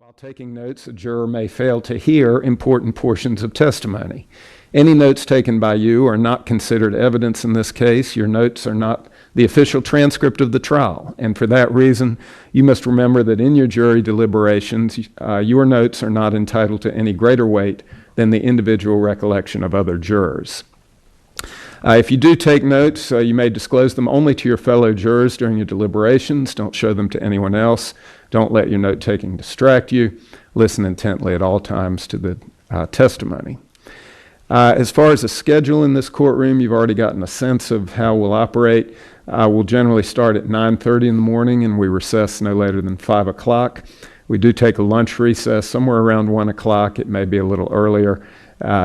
While taking notes, a juror may fail to hear important portions of testimony. Any notes taken by you are not considered evidence in this case. Your notes are not the official transcript of the trial, and for that reason, you must remember that in your jury deliberations, your notes are not entitled to any greater weight than the individual recollection of other jurors. If you do take notes, you may disclose them only to your fellow jurors during your deliberations. Don't show them to anyone else. Don't let your note-taking distract you. Listen intently at all times to the testimony. As far as the schedule in this courtroom, you've already gotten a sense of how we'll operate. We'll generally start at 9:30 in the morning, and we recess no later than 5 o'clock. We do take a lunch recess somewhere around 1 o'clock. It may be a little earlier,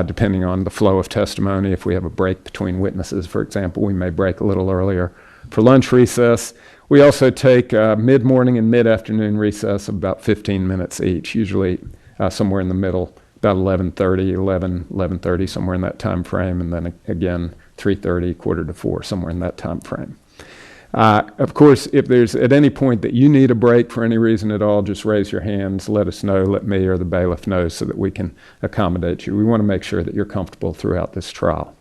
depending on the flow of testimony. If we have a break between witnesses, for example, we may break a little earlier for lunch recess. We also take mid-morning and mid-afternoon recess of about 15 minutes each, usually somewhere in the middle, about 11:30, 11:30, somewhere in that time frame, and then again 3:30, quarter to 4, somewhere in that time frame. Of course, if there's at any point that you need a break for any reason at all, just raise your hands, let us know, let me or the bailiff know so that we can accommodate you. We want to make sure that you're comfortable throughout this trial.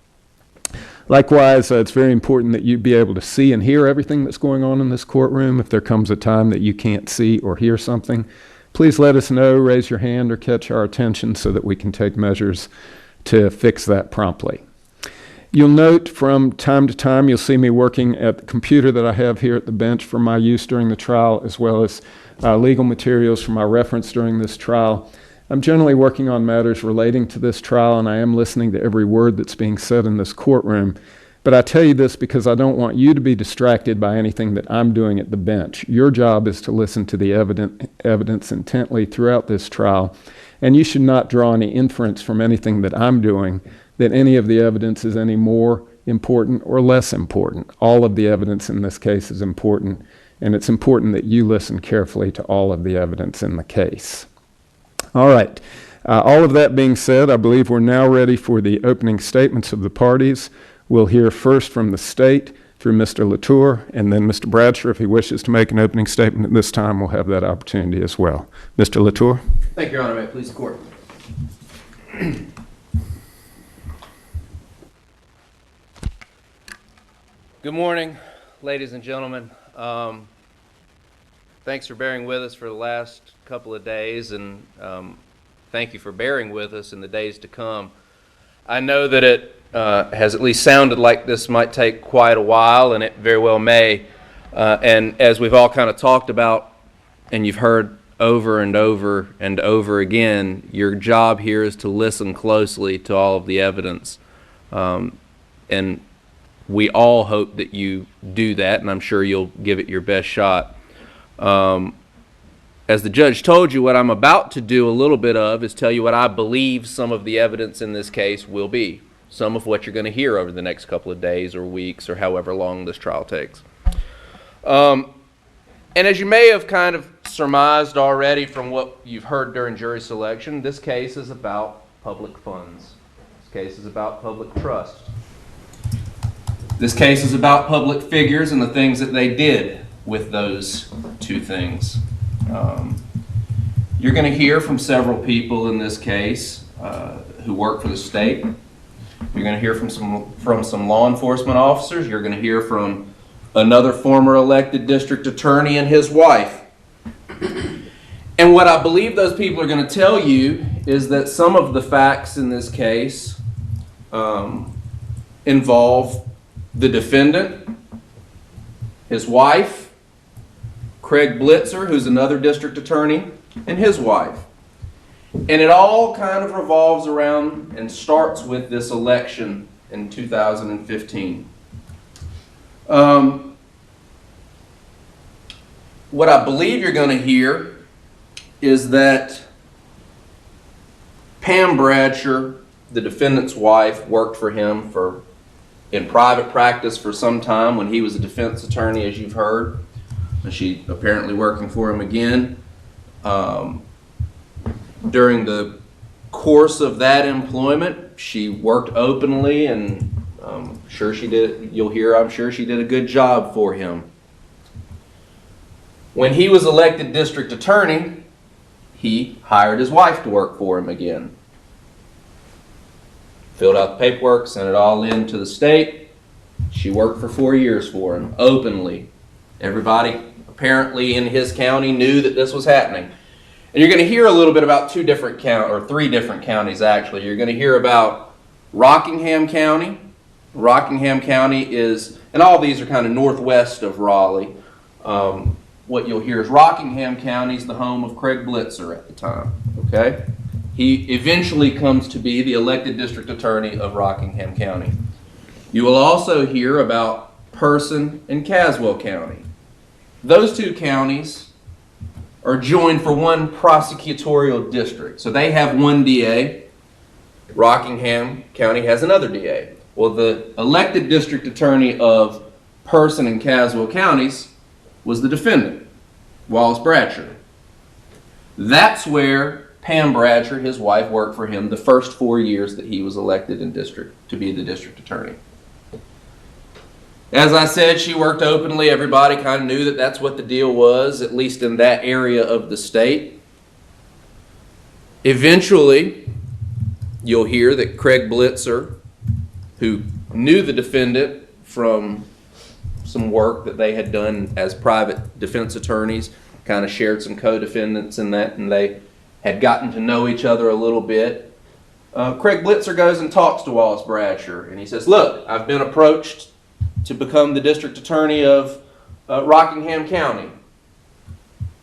Likewise, it's very important that you be able to see and hear everything that's going on in this courtroom. If there comes a time that you can't see or hear something, please let us know, raise your hand, or catch our attention so that we can take measures to fix that promptly. You'll note from time to time, you'll see me working at the computer that I have here at the bench for my use during the trial, as well as legal materials for my reference during this trial. I'm generally working on matters relating to this trial, and I am listening to every word that's being said in this courtroom. But I tell you this because I don't want you to be distracted by anything that I'm doing at the bench. Your job is to listen to the evidence intently throughout this trial, and you should not draw any inference from anything that I'm doing that any of the evidence is any more important or less important. All of the evidence in this case is important, and it's important that you listen carefully to all of the evidence in the case. All right. All of that being said, I believe we're now ready for the opening statements of the parties. We'll hear first from the state through Mr. Latour, and then Mr. Bradsher, if he wishes to make an opening statement at this time, will have that opportunity as well. Mr. Latour. Thank you, Your Honor. May it please the court. Good morning, ladies and gentlemen. Thanks for bearing with us for the last couple of days, and thank you for bearing with us in the days to come. I know that it has at least sounded like this might take quite a while, and it very well may. And as we've all kind of talked about, and you've heard over and over and over again, your job here is to listen closely to all of the evidence. And we all hope that you do that, and I'm sure you'll give it your best shot. As the judge told you, what I'm about to do a little bit of is tell you what I believe some of the evidence in this case will be, some of what you're going to hear over the next couple of days or weeks or however long this trial takes. And as you may have kind of surmised already from what you've heard during jury selection, this case is about public funds. This case is about public trust. This case is about public figures and the things that they did with those two things. You're going to hear from several people in this case who work for the state. You're going to hear from some law enforcement officers. You're going to hear from another former elected district attorney and his wife. And what I believe those people are going to tell you is that some of the facts in this case involve the defendant, his wife, Craig Blitzer, who's another district attorney, and his wife. And it all kind of revolves around and starts with this election in 2015. What I believe you're going to hear is that Pam Bradsher, the defendant's wife, worked for him in private practice for some time when he was a defense attorney, as you've heard. And she apparently working for him again. During the course of that employment, she worked openly, and sure she did. You'll hear, I'm sure she did a good job for him. When he was elected district attorney, he hired his wife to work for him again. Filled out the paperwork, sent it all in to the state. She worked for 4 years for him, openly. Everybody apparently in his county knew that this was happening. And you're going to hear a little bit about three different counties actually. You're going to hear about Rockingham County. Rockingham County is, and all these are kind of northwest of Raleigh. What you'll hear is Rockingham County is the home of Craig Blitzer at the time. Okay? He eventually comes to be the elected district attorney of Rockingham County. You will also hear about Person and Caswell County. Those two counties are joined for one prosecutorial district. So they have one DA. Rockingham County has another DA. Well, the elected district attorney of Person and Caswell counties was the defendant, Wallace Bradsher. That's where Pam Bradsher, his wife, worked for him the first 4 years that he was elected in district to be the district attorney. As I said, she worked openly. Everybody kind of knew that that's what the deal was, at least in that area of the state. Eventually, you'll hear that Craig Blitzer, who knew the defendant from some work that they had done as private defense attorneys, kind of shared some co-defendants in that, and they had gotten to know each other a little bit. Craig Blitzer goes and talks to Wallace Bradsher, and he says, look, I've been approached to become the district attorney of Rockingham County,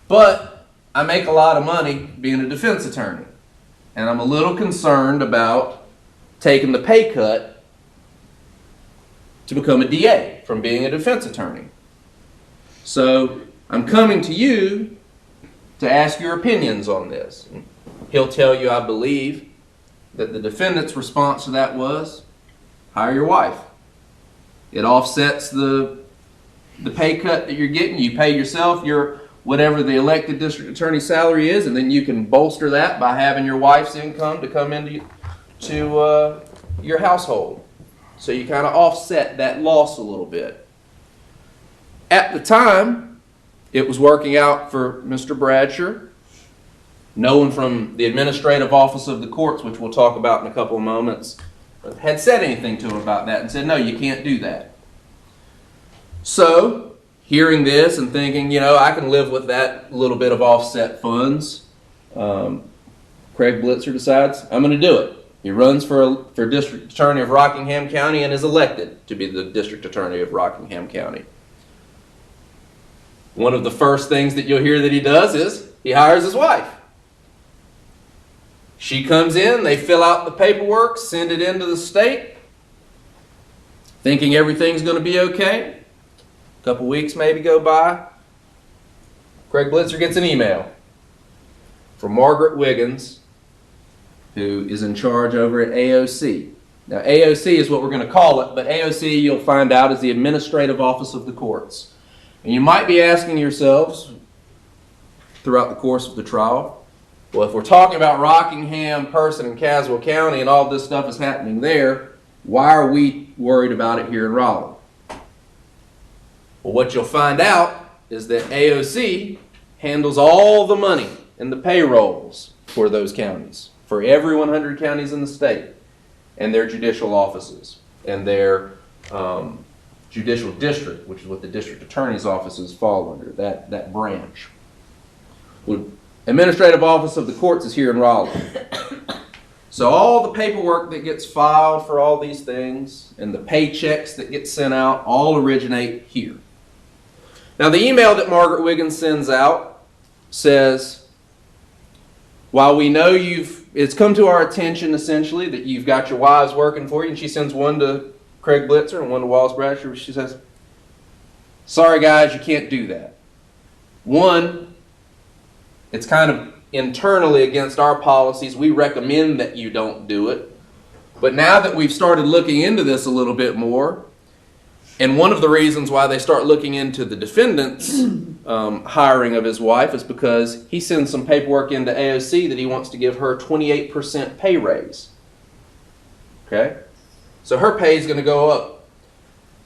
but I make a lot of money being a defense attorney, and I'm a little concerned about taking the pay cut to become a DA from being a defense attorney. So I'm coming to you to ask your opinions on this. And he'll tell you, I believe, that the defendant's response to that was, hire your wife. It offsets the pay cut that you're getting. You pay yourself your whatever the elected district attorney salary is, and then you can bolster that by having your wife's income to come into your household. So you kind of offset that loss a little bit. At the time, it was working out for Mr. Bradsher. No one from the administrative office of the courts, which we'll talk about in a couple of moments, had said anything to him about that and said, no, you can't do that. So, hearing this and thinking, I can live with that little bit of offset funds, Craig Blitzer decides, I'm going to do it. He runs for district attorney of Rockingham County and is elected to be the district attorney of Rockingham County. One of the first things that you'll hear that he does is he hires his wife. She comes in, they fill out the paperwork, send it into the state, thinking everything's going to be okay. A couple weeks maybe go by. Craig Blitzer gets an email from Margaret Wiggins, who is in charge over at AOC. Now, AOC is what we're going to call it, but AOC, you'll find out, is the Administrative Office of the Courts. And you might be asking yourselves throughout the course of the trial, well, if we're talking about Rockingham, Person, and Caswell County and all this stuff is happening there, why are we worried about it here in Raleigh? Well, what you'll find out is that AOC handles all the money and the payrolls for those counties, for every 100 counties in the state, and their judicial offices, and their judicial district, which is what the district attorney's offices fall under, that branch. Well, Administrative Office of the Courts is here in Raleigh. So all the paperwork that gets filed for all these things and the paychecks that get sent out all originate here. Now the email that Margaret Wiggins sends out says, while we know it's come to our attention essentially that you've got your wives working for you, and she sends one to Craig Blitzer and one to Wallace Bradsher. She says, sorry guys, you can't do that. One, it's kind of internally against our policies. We recommend that you don't do it. But now that we've started looking into this a little bit more, and one of the reasons why they start looking into the defendant's hiring of his wife is because he sends some paperwork into AOC that he wants to give her 28% pay raise. Okay? So her pay is going to go up.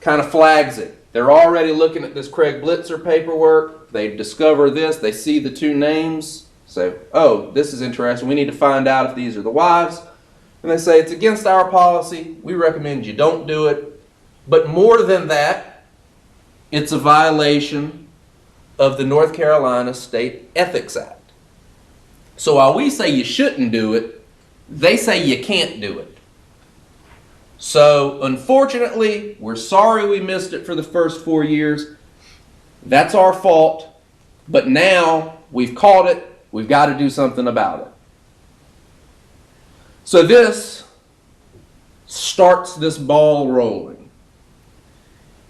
Kind of flags it. They're already looking at this Craig Blitzer paperwork. They discover this. They see the two names Say, oh, this is interesting. We need to find out if these are the wives. And they say, it's against our policy. We recommend you don't do it. But more than that, it's a violation of the North Carolina State Ethics Act. So while we say you shouldn't do it, they say you can't do it. So unfortunately, we're sorry we missed it for the first 4 years. That's our fault. But now we've caught it. We've got to do something about it. So this starts this ball rolling.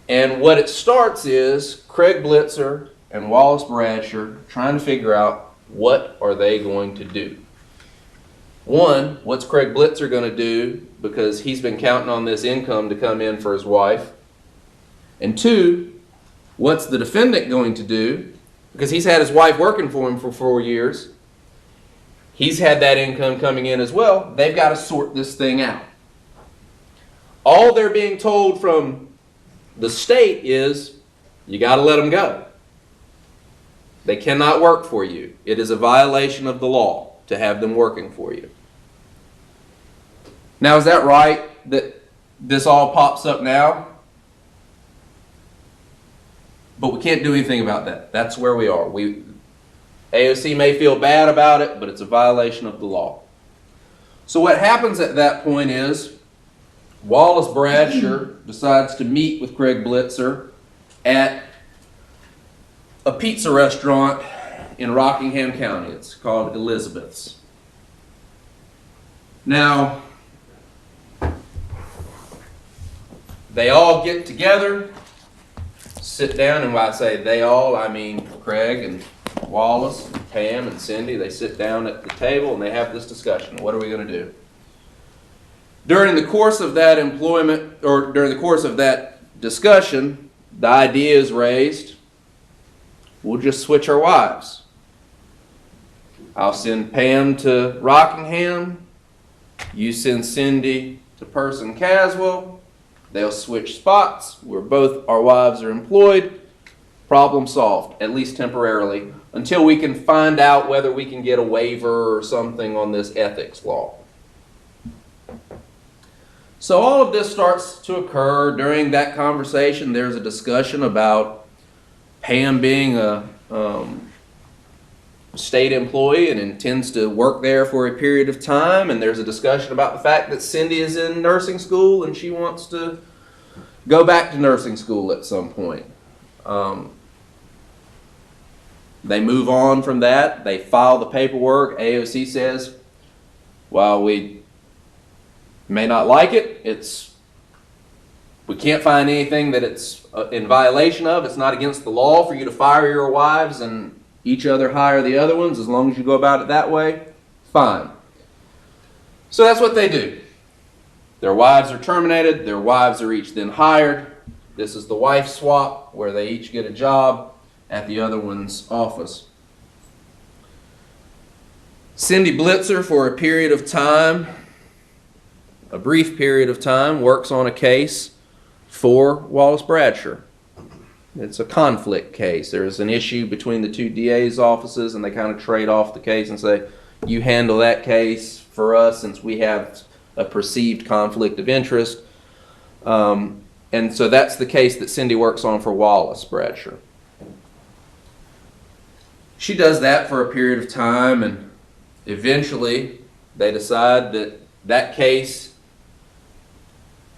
And what it starts is Craig Blitzer and Wallace Bradsher trying to figure out what are they going to do. One, what's Craig Blitzer going to do because he's been counting on this income to come in for his wife? And two, what's the defendant going to do because he's had his wife working for him for 4 years? He's had that income coming in as well. They've got to sort this thing out. All they're being told from the state is, you got to let them go. They cannot work for you. It is a violation of the law to have them working for you. Now, is that right that this all pops up now? But we can't do anything about that. That's where we are. AOC may feel bad about it, but it's a violation of the law. So what happens at that point is Wallace Bradsher decides to meet with Craig Blitzer at a pizza restaurant in Rockingham County. It's called Elizabeth's. Now, they all get together, sit down, and when I say they all, I mean Craig and Wallace, and Pam, and Cindy. They sit down at the table and they have this discussion. What are we going to do? During the course of that discussion, the idea is raised, we'll just switch our wives. I'll send Pam to Rockingham. You send Cindy to Person Caswell. They'll switch spots where both our wives are employed. Problem solved, at least temporarily, until we can find out whether we can get a waiver or something on this ethics law. So all of this starts to occur. During that conversation, there's a discussion about Pam being a state employee and intends to work there for a period of time. And there's a discussion about the fact that Cindy is in nursing school and she wants to go back to nursing school at some point. They move on from that. They file the paperwork. AOC says, while we may not like it, we can't find anything that it's in violation of. It's not against the law for you to fire your wives and each other hire the other ones as long as you go about it that way. Fine. So that's what they do. Their wives are terminated. Their wives are each then hired. This is the wife swap where they each get a job at the other one's office. Cindy Blitzer, for a period of time, a brief period of time, works on a case for Wallace Bradsher. It's a conflict case. There's an issue between the two DA's offices, and they kind of trade off the case and say, you handle that case for us since we have a perceived conflict of interest. And so that's the case that Cindy works on for Wallace Bradsher. She does that for a period of time, and eventually they decide that that case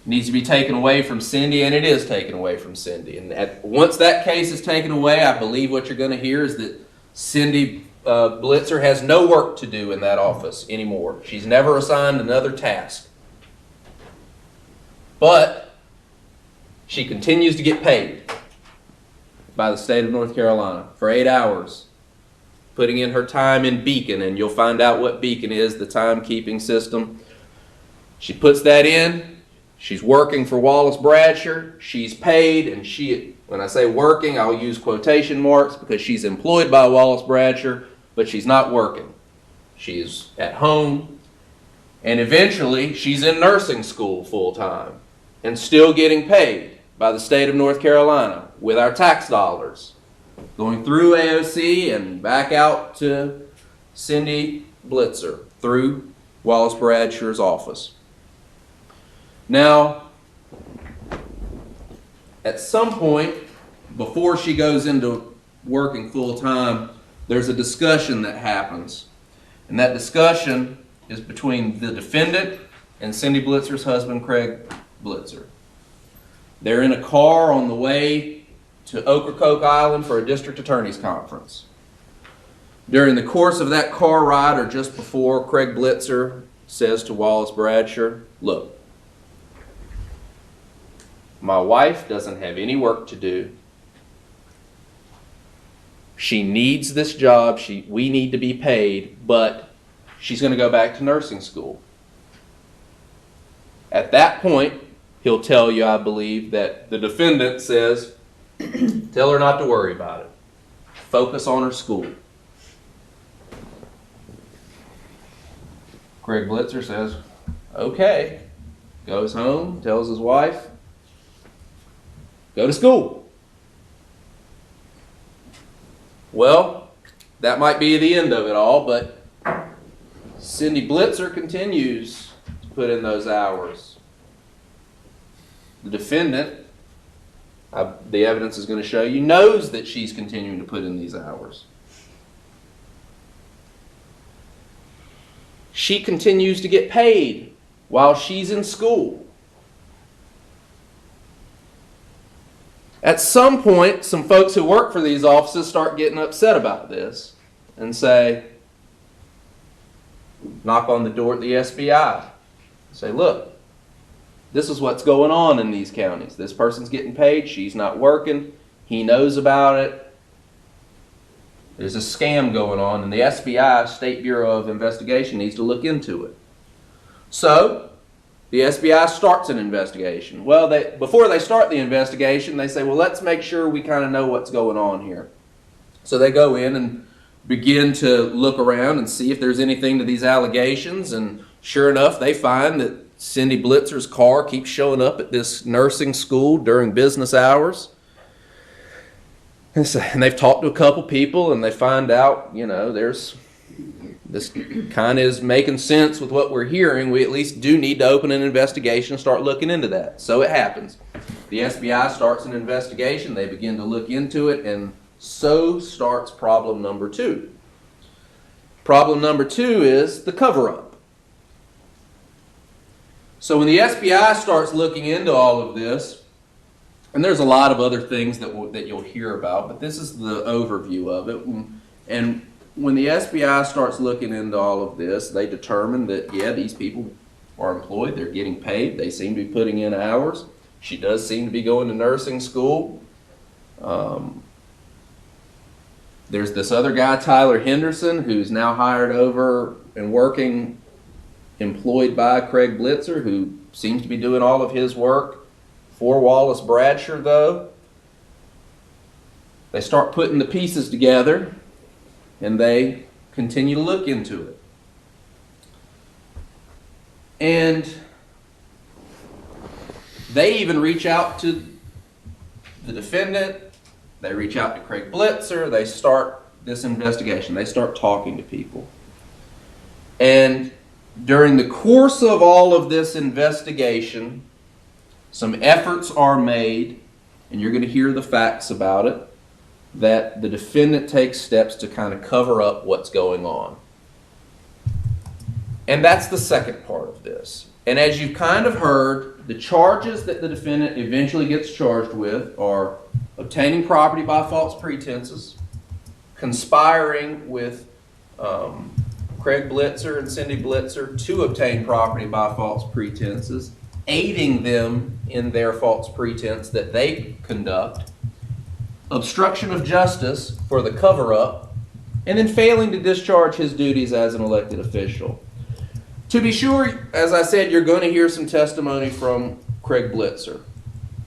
needs to be taken away from Cindy, and it is taken away from Cindy. And once that case is taken away, I believe what you're going to hear is that Cindy Blitzer has no work to do in that office anymore. She's never assigned another task. But she continues to get paid by the state of North Carolina for 8 hours, putting in her time in Beacon, and you'll find out what Beacon is, the timekeeping system. She puts that in. She's working for Wallace Bradsher. She's paid, and when I say working, I'll use quotation marks because she's employed by Wallace Bradsher, but she's not working. She's at home, and eventually she's in nursing school full time and still getting paid by the state of North Carolina with our tax dollars, going through AOC and back out to Cindy Blitzer through Wallace Bradsher's office. Now, at some point, before she goes into working full-time, there's a discussion that happens. And that discussion is between the defendant and Cindy Blitzer's husband, Craig Blitzer. They're in a car on the way to Ocracoke Island for a district attorney's conference. During the course of that car ride, or just before, Craig Blitzer says to Wallace Bradsher, "Look, my wife doesn't have any work to do. She needs this job. We need to be paid, but she's going to go back to nursing school." At that point, he'll tell you, I believe, that the defendant says, "Tell her not to worry about it. Focus on her school." Craig Blitzer says, "Okay." Goes home, tells his wife, "Go to school." Well, that might be the end of it all, but Cindy Blitzer continues to put in those hours. The defendant, the evidence is going to show you, knows that she's continuing to put in these hours. She continues to get paid while she's in school. At some point, some folks who work for these offices start getting upset about this and say, knock on the door at the SBI. Say, "Look, this is what's going on in these counties. This person's getting paid, she's not working, he knows about it. There's a scam going on, and the SBI, State Bureau of Investigation, needs to look into it." So, the SBI starts an investigation. Well, before they start the investigation, they say, well, let's make sure we kind of know what's going on here. So they go in and begin to look around and see if there's anything to these allegations, and sure enough, they find that Cindy Blitzer's car keeps showing up at this nursing school during business hours. And they've talked to a couple people, and they find out, there's this kind of is making sense with what we're hearing. We at least do need to open an investigation and start looking into that. So it happens. The SBI starts an investigation. They begin to look into it, and so starts problem number 2. Problem number 2 is the cover-up. So when the SBI starts looking into all of this, and there's a lot of other things that you'll hear about, but this is the overview of it. And when the SBI starts looking into all of this, they determine that, yeah, these people are employed, they're getting paid, they seem to be putting in hours. She does seem to be going to nursing school. There's this other guy, Tyler Henderson, who's now hired over and working, employed by Craig Blitzer, who seems to be doing all of his work for Wallace Bradsher, though. They start putting the pieces together, and they continue to look into it. And they even reach out to the defendant. They reach out to Craig Blitzer. They start this investigation. They start talking to people. And during the course of all of this investigation, some efforts are made, and you're going to hear the facts about it, that the defendant takes steps to kind of cover up what's going on. And that's the second part of this. And as you've kind of heard, the charges that the defendant eventually gets charged with are obtaining property by false pretenses, conspiring with Craig Blitzer and Cindy Blitzer to obtain property by false pretenses, aiding them in their false pretense that they conduct, obstruction of justice for the cover-up, and then failing to discharge his duties as an elected official. To be sure, as I said, you're going to hear some testimony from Craig Blitzer.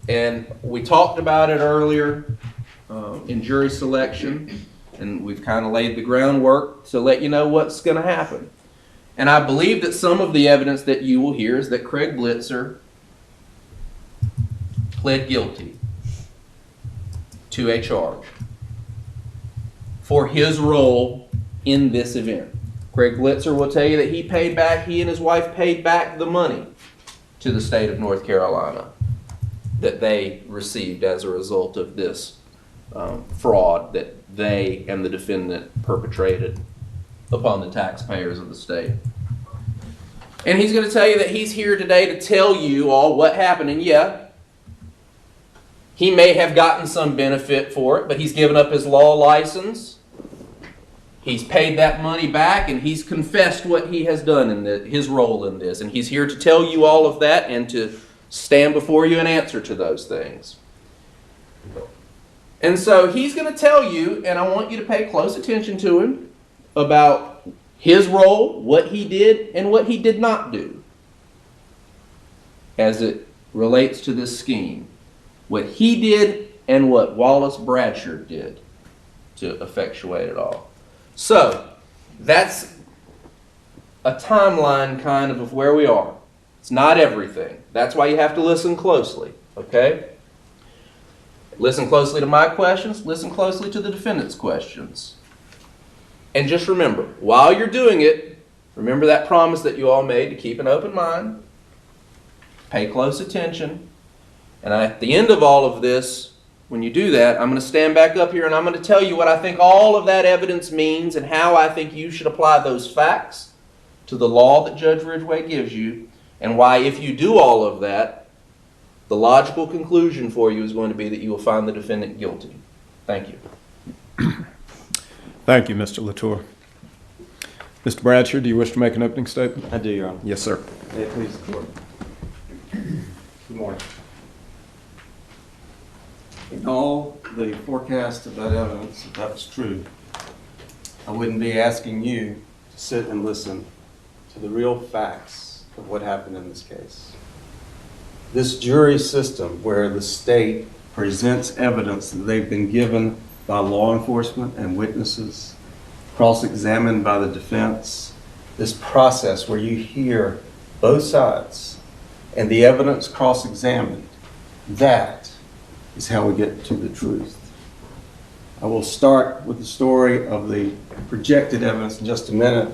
And we talked about it earlier in jury selection, and we've kind of laid the groundwork to let you know what's going to happen. And I believe that some of the evidence that you will hear is that Craig Blitzer pled guilty to a charge for his role in this event. Craig Blitzer will tell you that he and his wife paid back the money to the state of North Carolina that they received as a result of this fraud that they and the defendant perpetrated upon the taxpayers of the state. And he's going to tell you that he's here today to tell you all what happened. And yeah, he may have gotten some benefit for it, but he's given up his law license. He's paid that money back, and he's confessed what he has done in his role in this. And he's here to tell you all of that and to stand before you and answer to those things. And so he's going to tell you, and I want you to pay close attention to him, about his role, what he did, and what he did not do as it relates to this scheme. What he did and what Wallace Bradsher did to effectuate it all. So, that's a timeline kind of where we are. It's not everything. That's why you have to listen closely, okay? Listen closely to my questions. Listen closely to the defendant's questions. And just remember, while you're doing it, remember that promise that you all made to keep an open mind. Pay close attention. And at the end of all of this, when you do that, I'm going to stand back up here and I'm going to tell you what I think all of that evidence means and how I think you should apply those facts to the law that Judge Ridgway gives you, and why, if you do all of that, the logical conclusion for you is going to be that you will find the defendant guilty. Thank you. Thank you, Mr. Latour. Mr. Bradsher, do you wish to make an opening statement? I do, Your Honor. Yes, sir. May it please the court. Good morning. In all the forecast of that evidence, if that was true, I wouldn't be asking you to sit and listen to the real facts of what happened in this case. This jury system where the state presents evidence that they've been given by law enforcement and witnesses, cross-examined by the defense, this process where you hear both sides and the evidence cross-examined, that is how we get to the truth. I will start with the story of the projected evidence in just a minute,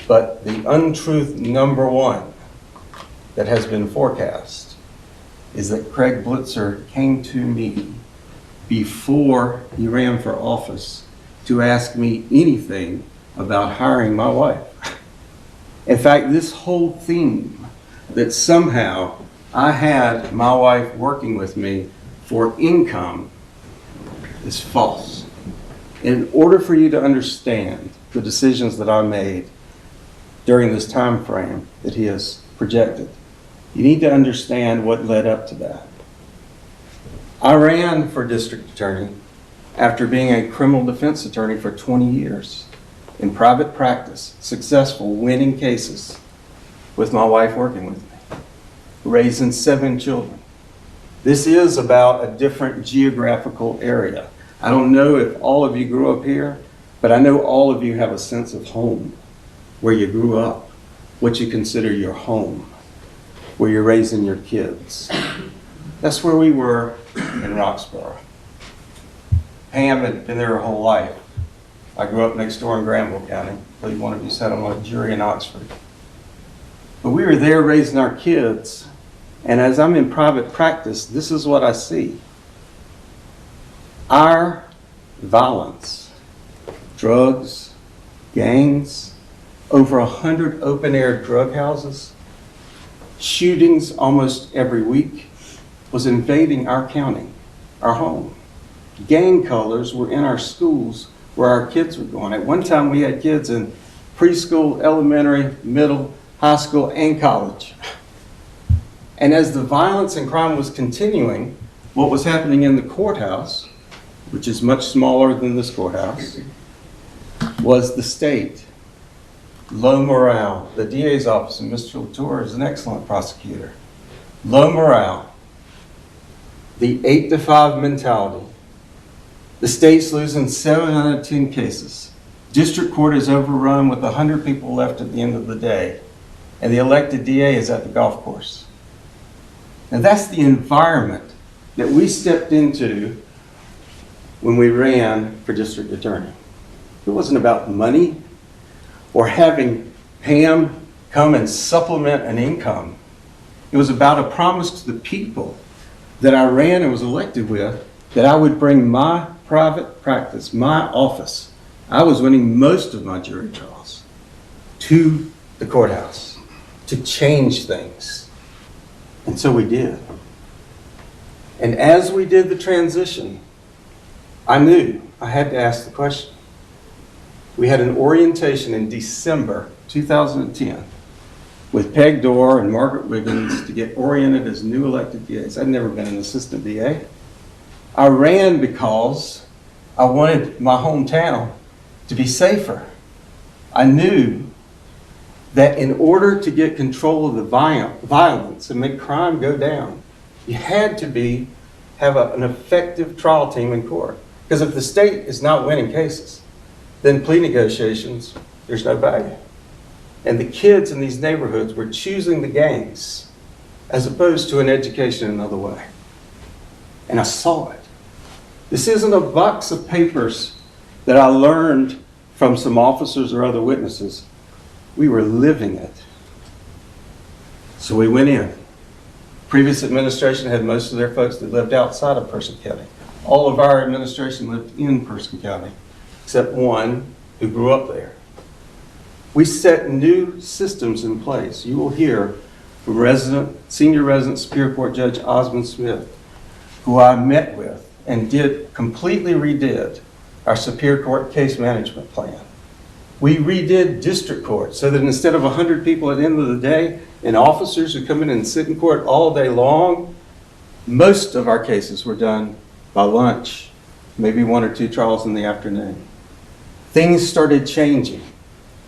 but the untruth number one that has been forecast is that Craig Blitzer came to me before he ran for office to ask me anything about hiring my wife. In fact, this whole theme that somehow I had my wife working with me for income is false. In order for you to understand the decisions that I made during this time frame that he has projected, you need to understand what led up to that. I ran for district attorney after being a criminal defense attorney for 20 years in private practice, successful, winning cases with my wife working with me, raising 7 children. This is about a different geographical area. I don't know if all of you grew up here, but I know all of you have a sense of home, where you grew up, what you consider your home, where you're raising your kids. That's where we were in Roxborough. Pam had been there her whole life. I grew up next door in Granville County. I believe one of you sat on a jury in Oxford. But we were there raising our kids. And as I'm in private practice, this is what I see. Our violence, drugs, gangs, over 100 open-air drug houses, shootings almost every week, was invading our county, our home. Gang colors were in our schools where our kids were going. At one time, we had kids in preschool, elementary, middle, high school, and college. And as the violence and crime was continuing, what was happening in the courthouse, which is much smaller than this courthouse, was the state. Low morale. The DA's office, and Mr. Latour is an excellent prosecutor. Low morale. The 8-to-5 mentality. The state's losing 7 out of 10 cases. District court is overrun with 100 people left at the end of the day. And the elected DA is at the golf course. And that's the environment that we stepped into when we ran for district attorney. It wasn't about money. or having Pam come and supplement an income. It was about a promise to the people that I ran and was elected with, that I would bring my private practice, my office. I was winning most of my jury trials, to the courthouse to change things. And so we did. And as we did the transition, I knew I had to ask the question. We had an orientation in December 2010 with Peg Dorr and Margaret Wiggins to get oriented as new elected DAs. I'd never been an assistant DA. I ran because I wanted my hometown to be safer. I knew that in order to get control of the violence and make crime go down, you had to have an effective trial team in court. Because if the state is not winning cases, then plea negotiations, there's no value. And the kids in these neighborhoods were choosing the gangs as opposed to an education another way. And I saw it. This isn't a box of papers that I learned from some officers or other witnesses. We were living it. So we went in. Previous administration had most of their folks that lived outside of Person County. All of our administration lived in Person County, except one who grew up there. We set new systems in place. You will hear from senior resident Superior Court Judge Osmond Smith, who I met with and completely redid our Superior Court case management plan. We redid district court so that instead of 100 people at the end of the day and officers who come in and sit in court all day long, most of our cases were done by lunch, maybe 1 or 2 trials in the afternoon. Things started changing.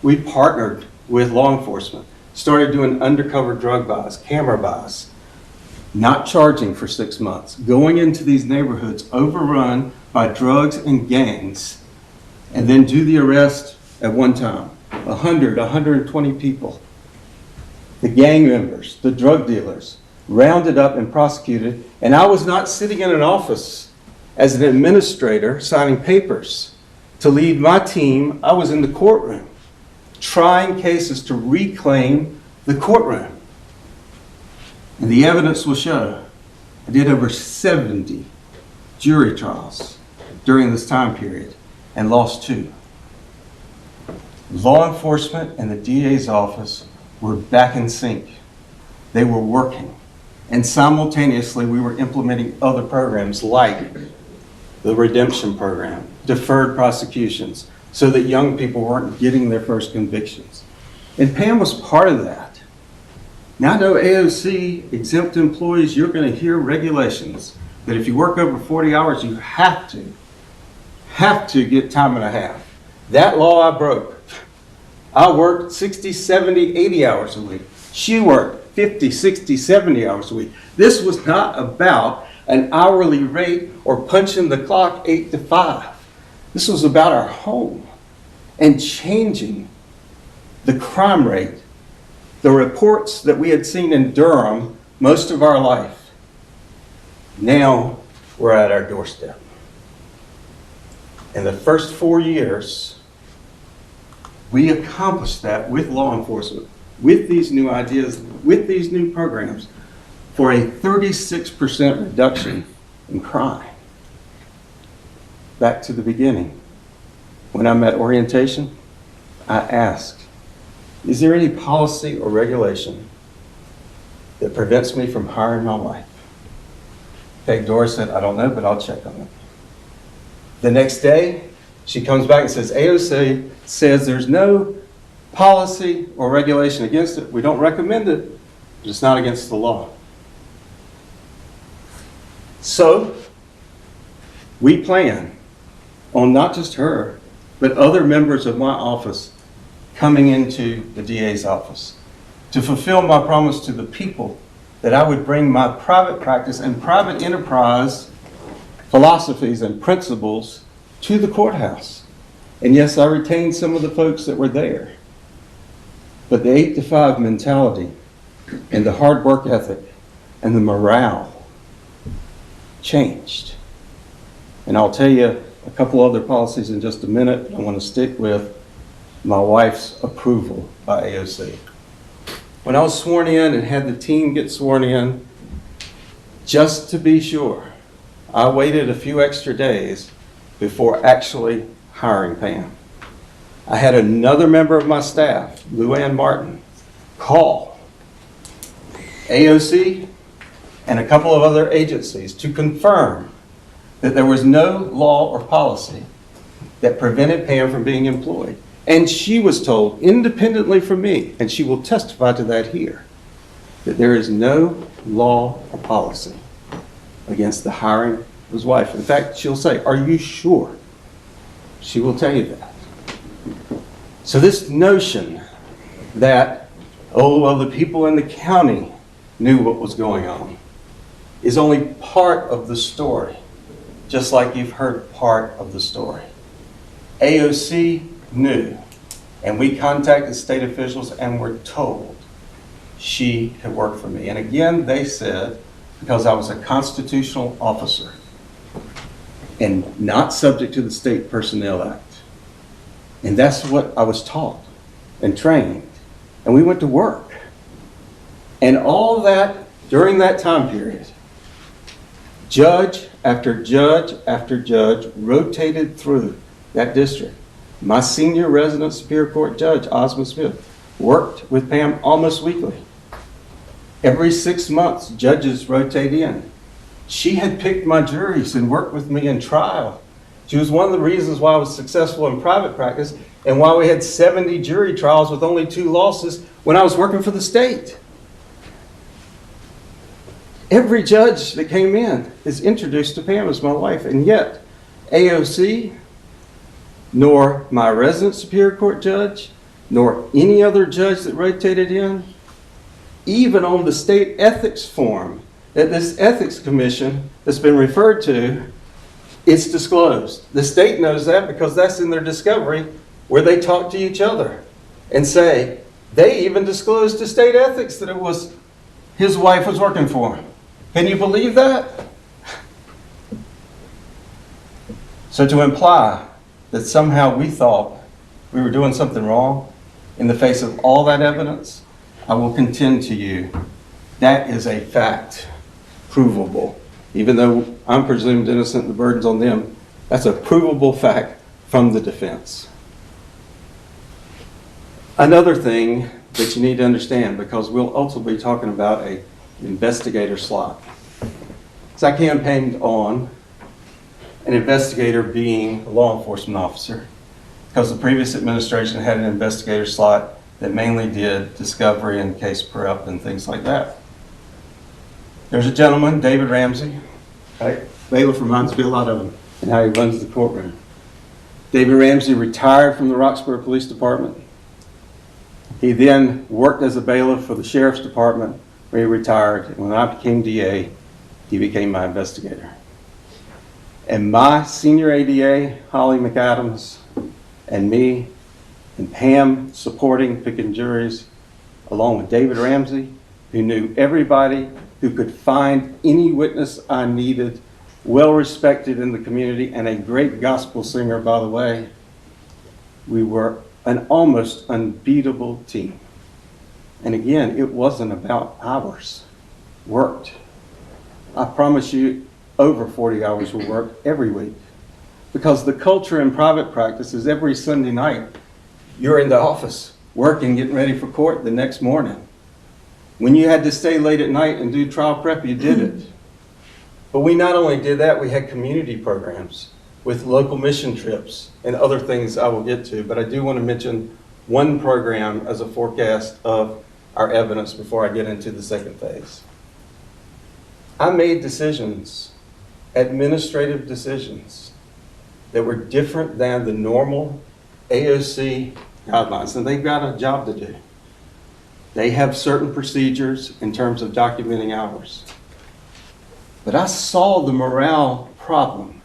We partnered with law enforcement, started doing undercover drug buys, camera buys, not charging for 6 months, going into these neighborhoods overrun by drugs and gangs, and then do the arrest at one time, 100, 120 people. The gang members, the drug dealers, rounded up and prosecuted, and I was not sitting in an office as an administrator signing papers to lead my team. I was in the courtroom trying cases to reclaim the courtroom. And the evidence will show I did over 70 jury trials during this time period and lost 2. Law enforcement and the DA's office were back in sync. They were working. And simultaneously, we were implementing other programs like the redemption program, deferred prosecutions, so that young people weren't getting their first convictions. And Pam was part of that. Now I know AOC exempt employees, you're going to hear regulations that if you work over 40 hours, you have to get time and a half. That law I broke. I worked 60, 70, 80 hours a week. She worked 50, 60, 70 hours a week. This was not about an hourly rate or punching the clock 8 to 5. This was about our home and changing the crime rate. The reports that we had seen in Durham most of our life, now we're at our doorstep. In the first 4 years, we accomplished that with law enforcement, with these new ideas, with these new programs, for a 36% reduction in crime. Back to the beginning. When I'm at orientation, I asked, is there any policy or regulation that prevents me from hiring my wife? Peg Dorr said, I don't know, but I'll check on it. The next day, she comes back and says, AOC says there's no policy or regulation against it. We don't recommend it, but it's not against the law. So, we plan on not just her, but other members of my office coming into the DA's office to fulfill my promise to the people that I would bring my private practice and private enterprise philosophies and principles to the courthouse. And yes, I retained some of the folks that were there. But the 8 to 5 mentality and the hard work ethic and the morale changed. And I'll tell you a couple other policies in just a minute I want to stick with. my wife's approval by AOC. When I was sworn in and had the team get sworn in, just to be sure, I waited a few extra days before actually hiring Pam. I had another member of my staff, Luann Martin, call AOC and a couple of other agencies to confirm that there was no law or policy that prevented Pam from being employed. And she was told independently from me, and she will testify to that here, that there is no law or policy against the hiring of his wife. In fact, she'll say, "Are you sure?" She will tell you that. So this notion that, oh, well, the people in the county knew what was going on is only part of the story, just like you've heard part of the story. AOC knew, and we contacted state officials and were told she had worked for me. And again, they said, because I was a constitutional officer and not subject to the State Personnel Act. And that's what I was taught and trained. And we went to work. And all that, during that time period, judge after judge after judge rotated through that district. My senior resident Superior Court judge, Osmond Smith, worked with Pam almost weekly. Every 6 months, judges rotate in. She had picked my juries and worked with me in trial. She was one of the reasons why I was successful in private practice and why we had 70 jury trials with only 2 losses when I was working for the state. Every judge that came in is introduced to Pam as my wife, and yet AOC, nor my resident Superior Court judge, nor any other judge that rotated in, even on the state ethics form that this ethics commission that's been referred to, it's disclosed. The state knows that because that's in their discovery where they talk to each other and say, they even disclosed to state ethics that it was his wife was working for him. Can you believe that? So to imply that somehow we thought we were doing something wrong in the face of all that evidence, I will contend to you, that is a fact, provable. Even though I'm presumed innocent, the burden's on them, that's a provable fact from the defense. Another thing that you need to understand, because we'll ultimately be talking about an investigator slot. So I campaigned on an investigator being a law enforcement officer because the previous administration had an investigator slot that mainly did discovery and case prep and things like that. There's a gentleman, David Ramsey. Right? Bailiff reminds me a lot of him and how he runs the courtroom. David Ramsey retired from the Roxborough Police Department. He then worked as a bailiff for the Sheriff's Department where he retired. And when I became DA, he became my investigator. And my senior ADA, Holly McAdams, and me, and Pam supporting, picking juries, along with David Ramsey, who knew everybody, who could find any witness I needed, well respected in the community, and a great gospel singer, by the way. We were an almost unbeatable team. And again, it wasn't about hours worked. I promise you, over 40 hours were worked every week. Because the culture in private practice is every Sunday night, you're in the office working, getting ready for court the next morning. When you had to stay late at night and do trial prep, you did it. But we not only did that, we had community programs with local mission trips and other things I will get to. But I do want to mention one program as a forecast of our evidence before I get into the second phase. I made decisions, administrative decisions, that were different than the normal AOC guidelines. And they've got a job to do. They have certain procedures in terms of documenting hours. But I saw the morale problem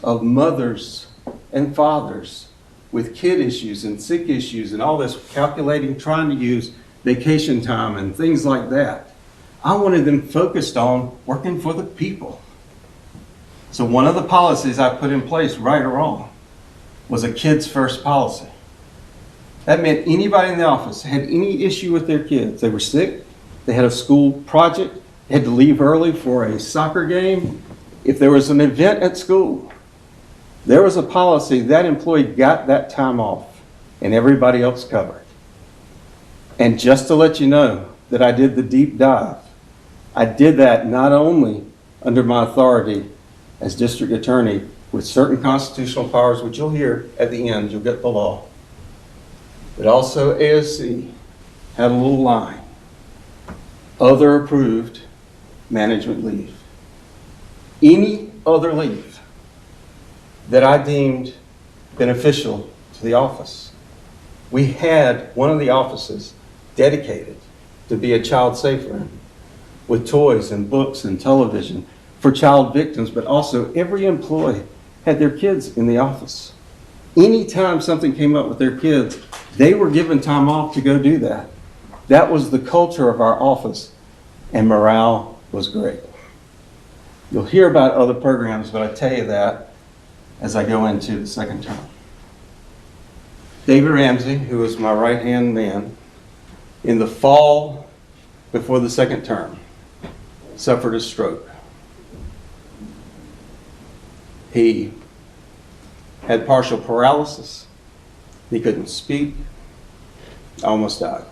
of mothers and fathers with kid issues and sick issues and all this calculating, trying to use vacation time and things like that. I wanted them focused on working for the people. So one of the policies I put in place, right or wrong, was a kids first policy. That meant anybody in the office had any issue with their kids. They were sick, they had a school project, they had to leave early for a soccer game. If there was an event at school, there was a policy that employee got that time off and everybody else covered. And just to let you know that I did the deep dive, I did that not only under my authority as district attorney with certain constitutional powers, which you'll hear at the end, you'll get the law, but also AOC had a little line, other approved management leave. Any other leave that I deemed beneficial to the office. We had one of the offices dedicated to be a child safe room with toys and books and television for child victims, but also every employee had their kids in the office. Anytime something came up with their kids, they were given time off to go do that. That was the culture of our office, and morale was great. You'll hear about other programs, but I tell you that as I go into the second term. David Ramsey, who was my right-hand man, in the fall before the second term, suffered a stroke. He had partial paralysis. He couldn't speak. Almost died.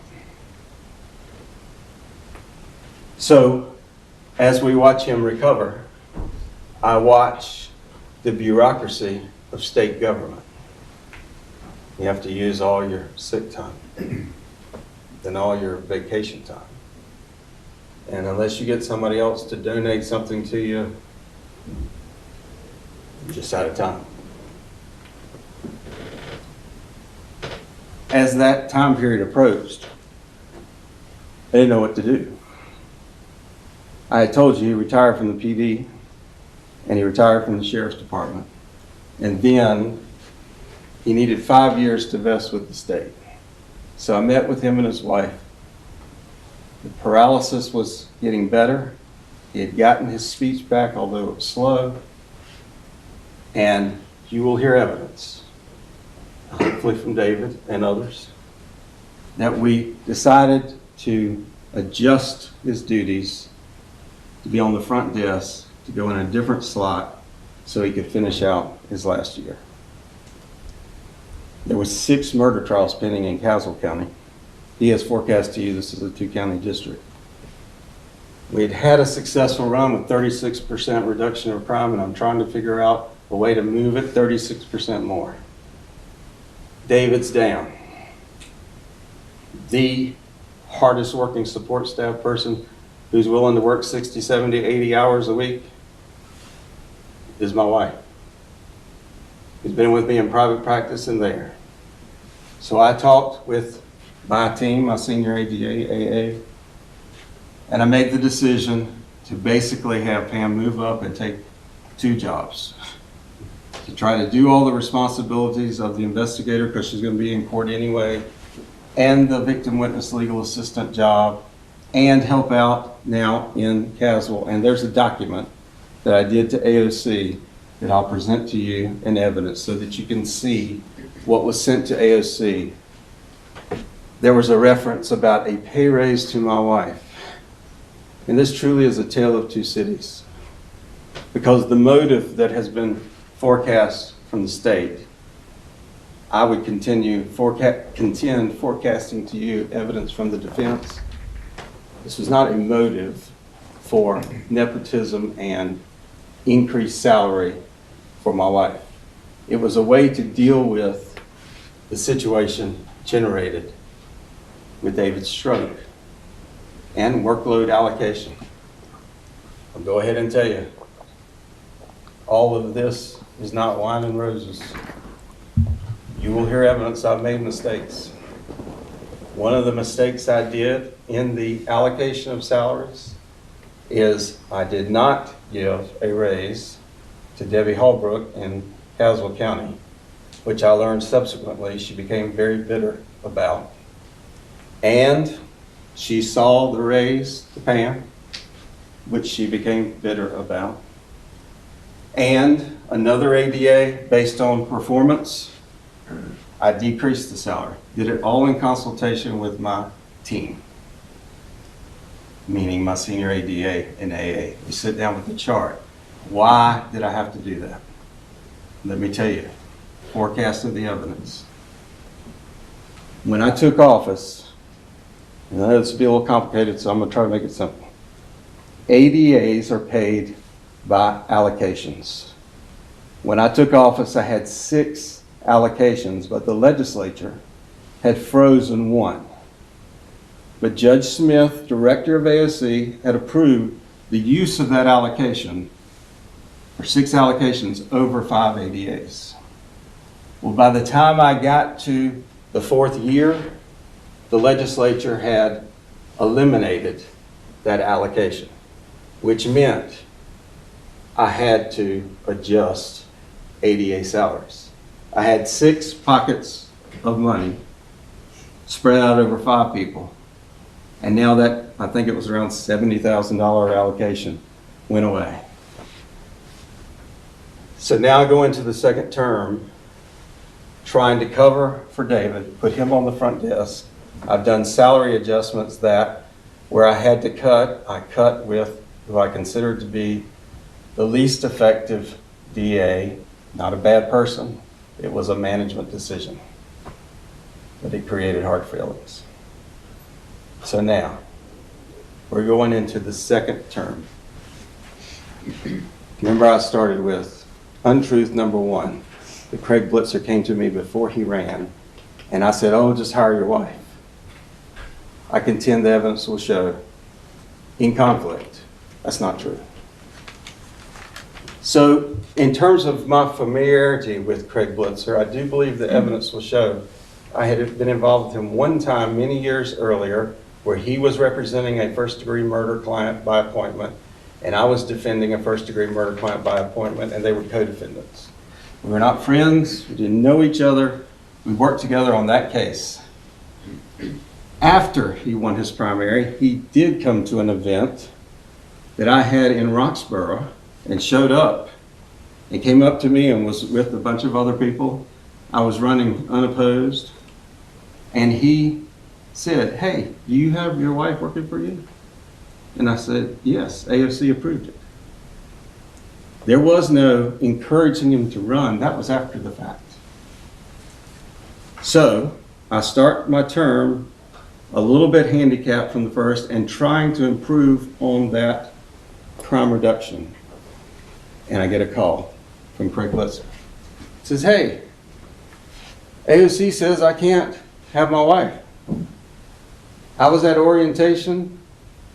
So, as we watch him recover, I watch the bureaucracy of state government. You have to use all your sick time and all your vacation time. And unless you get somebody else to donate something to you, you're just out of time. As that time period approached, I didn't know what to do. I had told you he retired from the PD and he retired from the sheriff's department. And then he needed 5 years to vest with the state. So I met with him and his wife. The paralysis was getting better. He had gotten his speech back, although it was slow. And you will hear evidence, hopefully from David and others, that we decided to adjust his duties to be on the front desk, to go in a different slot so he could finish out his last year. There were 6 murder trials pending in Caswell County. He has forecast to you this is a 2-county district. We had had a successful run with 36% reduction of crime, and I'm trying to figure out a way to move it 36% more. David's down. The hardest working support staff person who's willing to work 60, 70, 80 hours a week is my wife, who's been with me in private practice and there. So I talked with my team, my senior ADA, AA, and I made the decision to basically have Pam move up and take 2 jobs. To try to do all the responsibilities of the investigator, because she's going to be in court anyway, and the victim witness legal assistant job, and help out now in Caswell. And there's a document that I did to AOC that I'll present to you in evidence so that you can see what was sent to AOC. There was a reference about a pay raise to my wife. And this truly is a tale of 2 cities. Because the motive that has been forecast from the state, I would contend forecasting to you evidence from the defense. This was not a motive for nepotism and increased salary for my wife. It was a way to deal with the situation generated with David's stroke and workload allocation. I'll go ahead and tell you, all of this is not wine and roses. You will hear evidence I've made mistakes. One of the mistakes I did in the allocation of salaries is I did not give a raise to Debbie Holbrook in Caswell County, which I learned subsequently she became very bitter about. And she saw the raise to Pam, which she became bitter about. And another ADA based on performance I decreased the salary. Did it all in consultation with my team, meaning my senior ADA and AA. We sit down with the chart. Why did I have to do that? Let me tell you, forecast of the evidence. When I took office, and I know this will be a little complicated, so I'm going to try to make it simple. ADAs are paid by allocations. When I took office, I had 6 allocations, but the legislature had frozen 1. But Judge Smith, director of AOC, had approved the use of that allocation, or 6 allocations, over 5 ADAs. Well, by the time I got to the 4th year, the legislature had eliminated that allocation, which meant I had to adjust ADA salaries. I had 6 pockets of money spread out over 5 people. And now that, I think it was around $70,000 allocation, went away. So now I go into the second term, trying to cover for David, put him on the front desk. I've done salary adjustments that where I had to cut, I cut with who I considered to be the least effective DA, not a bad person. It was a management decision, but it created hard feelings. So now, we're going into the second term. Remember I started with untruth number 1. That Craig Blitzer came to me before he ran, and I said, oh, just hire your wife. I contend the evidence will show in conflict. That's not true. So in terms of my familiarity with Craig Blitzer, I do believe the evidence will show I had been involved with him one time many years earlier where he was representing a first-degree murder client by appointment, and I was defending a first-degree murder client by appointment, and they were co-defendants. We were not friends. We didn't know each other. We worked together on that case. After he won his primary, he did come to an event that I had in Roxborough and showed up and came up to me and was with a bunch of other people. I was running unopposed. And he said, hey, do you have your wife working for you? And I said, yes, AOC approved it. There was no encouraging him to run. That was after the fact. So I start my term a little bit handicapped from the first and trying to improve on that crime reduction. And I get a call from Craig Blitzer. He says, hey, AOC says I can't have my wife. I was at orientation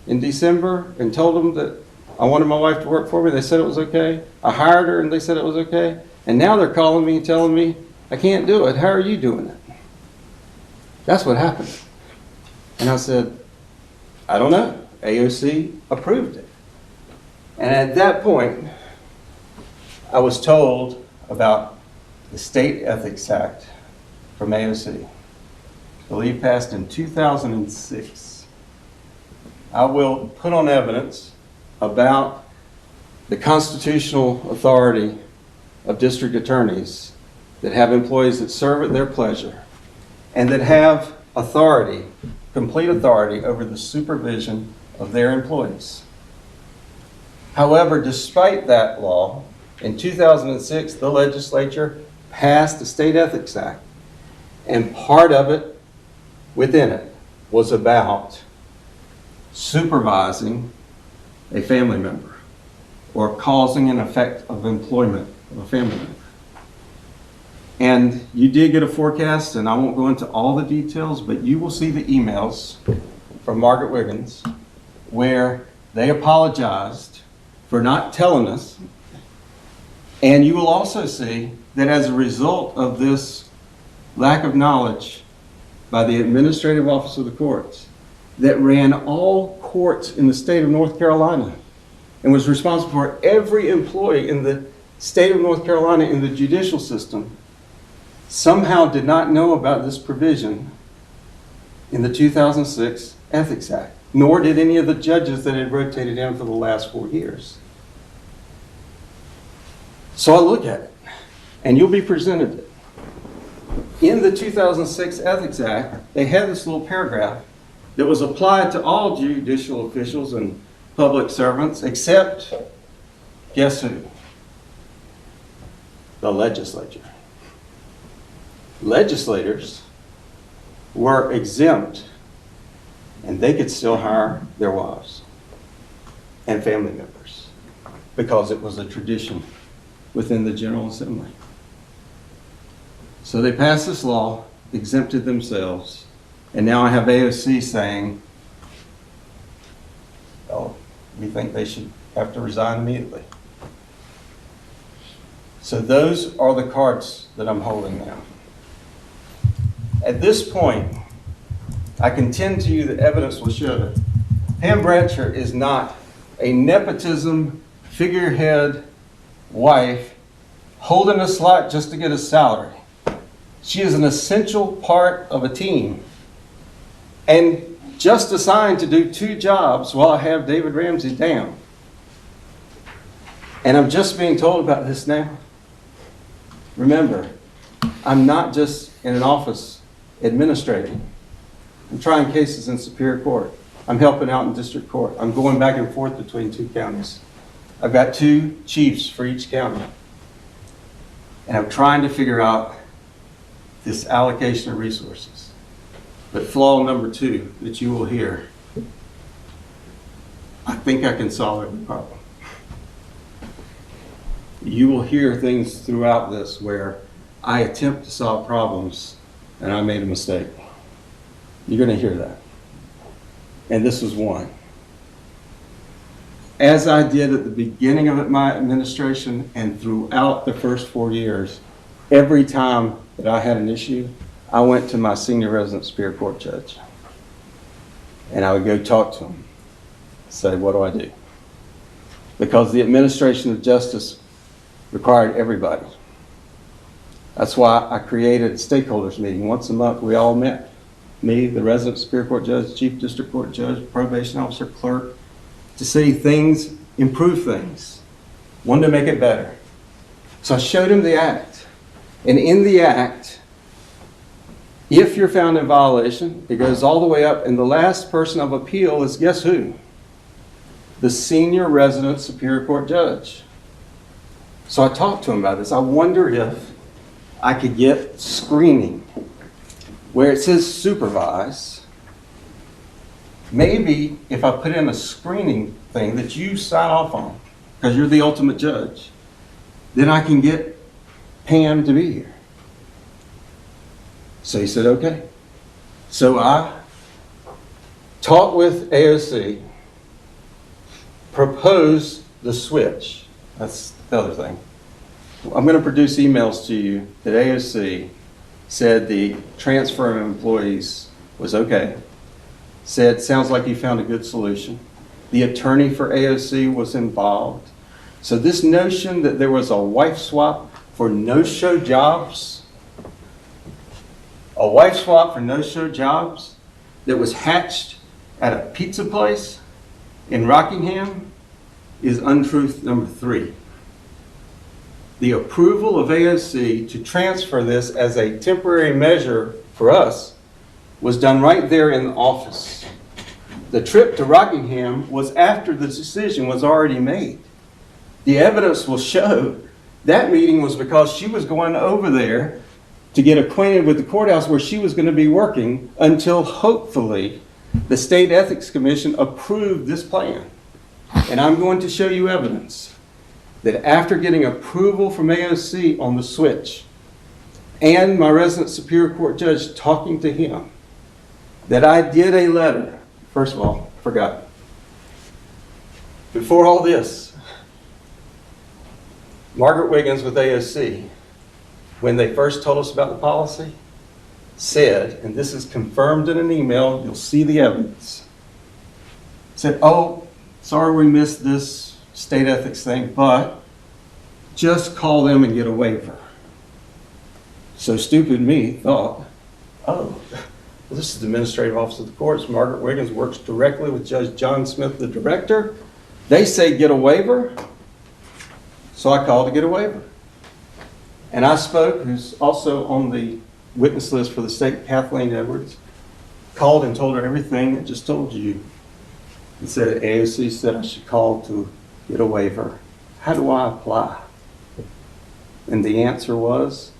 in December and told them that I wanted my wife to work for me. They said it was okay. I hired her and they said it was okay. And now they're calling me and telling me I can't do it. How are you doing it? That's what happened. And I said, I don't know. AOC approved it. And at that point, I was told about the State Ethics Act from AOC. I believe passed in 2006. I will put on evidence about the constitutional authority of district attorneys that have employees that serve at their pleasure and that have authority, complete authority over the supervision of their employees. However, despite that law, in 2006, the legislature passed the State Ethics Act, and part of it, within it, was about supervising a family member or causing an effect of employment of a family member. And you did get a forecast, and I won't go into all the details, but you will see the emails from Margaret Wiggins where they apologized for not telling us. And you will also see that as a result of this lack of knowledge by the Administrative Office of the Courts that ran all courts in the state of North Carolina and was responsible for every employee in the state of North Carolina in the judicial system, somehow did not know about this provision in the 2006 Ethics Act, nor did any of the judges that had rotated in for the last 4 years. So I look at it, and you'll be presented it. in the 2006 Ethics Act, they had this little paragraph that was applied to all judicial officials and public servants, except, guess who? The legislature. Legislators were exempt, and they could still hire their wives and family members because it was a tradition within the General Assembly. So they passed this law, exempted themselves, and now I have AOC saying, oh, we think they should have to resign immediately. So those are the cards that I'm holding now. At this point, I contend to you that evidence will show that Pam Bradsher is not a nepotism figurehead wife holding a slot just to get a salary. She is an essential part of a team and just assigned to do 2 jobs while I have David Ramsey down. And I'm just being told about this now. Remember, I'm not just in an office administrating. I'm trying cases in Superior Court. I'm helping out in District Court. I'm going back and forth between 2 counties. I've got 2 chiefs for each county. And I'm trying to figure out this allocation of resources. But flaw number 2 that you will hear, I think I can solve every problem. You will hear things throughout this where I attempt to solve problems and I made a mistake. You're going to hear that. And this was one. As I did at the beginning of my administration and throughout the first 4 years, every time that I had an issue, I went to my senior resident Superior Court judge. And I would go talk to him, say, what do I do? Because the administration of justice required everybody. That's why I created a stakeholders meeting. Once a month, we all met. Me, the resident Superior Court judge, chief district court judge, probation officer, clerk, to see things, improve things. Wanted to make it better. So I showed him the act. And in the act, if you're found in violation, it goes all the way up, and the last person of appeal is guess who? The senior resident Superior Court judge. So I talked to him about this. I wonder if I could get screening where it says supervise. Maybe if I put in a screening thing that you sign off on, because you're the ultimate judge, then I can get Pam to be here. So he said, okay. So I talked with AOC, proposed the switch. That's the other thing. I'm going to produce emails to you that AOC said the transfer of employees was okay. Said, sounds like you found a good solution. The attorney for AOC was involved. So this notion that there was a wife swap for no-show jobs, a wife swap for no-show jobs that was hatched at a pizza place in Rockingham is untruth number 3. The approval of AOC to transfer this as a temporary measure for us was done right there in the office. The trip to Rockingham was after the decision was already made. The evidence will show that meeting was because she was going over there to get acquainted with the courthouse where she was going to be working until hopefully the State Ethics Commission approved this plan. And I'm going to show you evidence that after getting approval from AOC on the switch and my resident Superior Court judge talking to him, that I did a letter. First of all, forgot. Before all this, Margaret Wiggins with AOC, when they first told us about the policy, said, and this is confirmed in an email, you'll see the evidence, said, oh, sorry we missed this state ethics thing, but just call them and get a waiver. So stupid me thought, oh, well, this is the Administrative Office of the Courts. Margaret Wiggins works directly with Judge John Smith, the director. They say get a waiver. So I called to get a waiver. And I spoke, who's also on the witness list for the state, Kathleen Edwards, called and told her everything I just told you. And said AOC said I should call to get a waiver. How do I apply? And the answer was,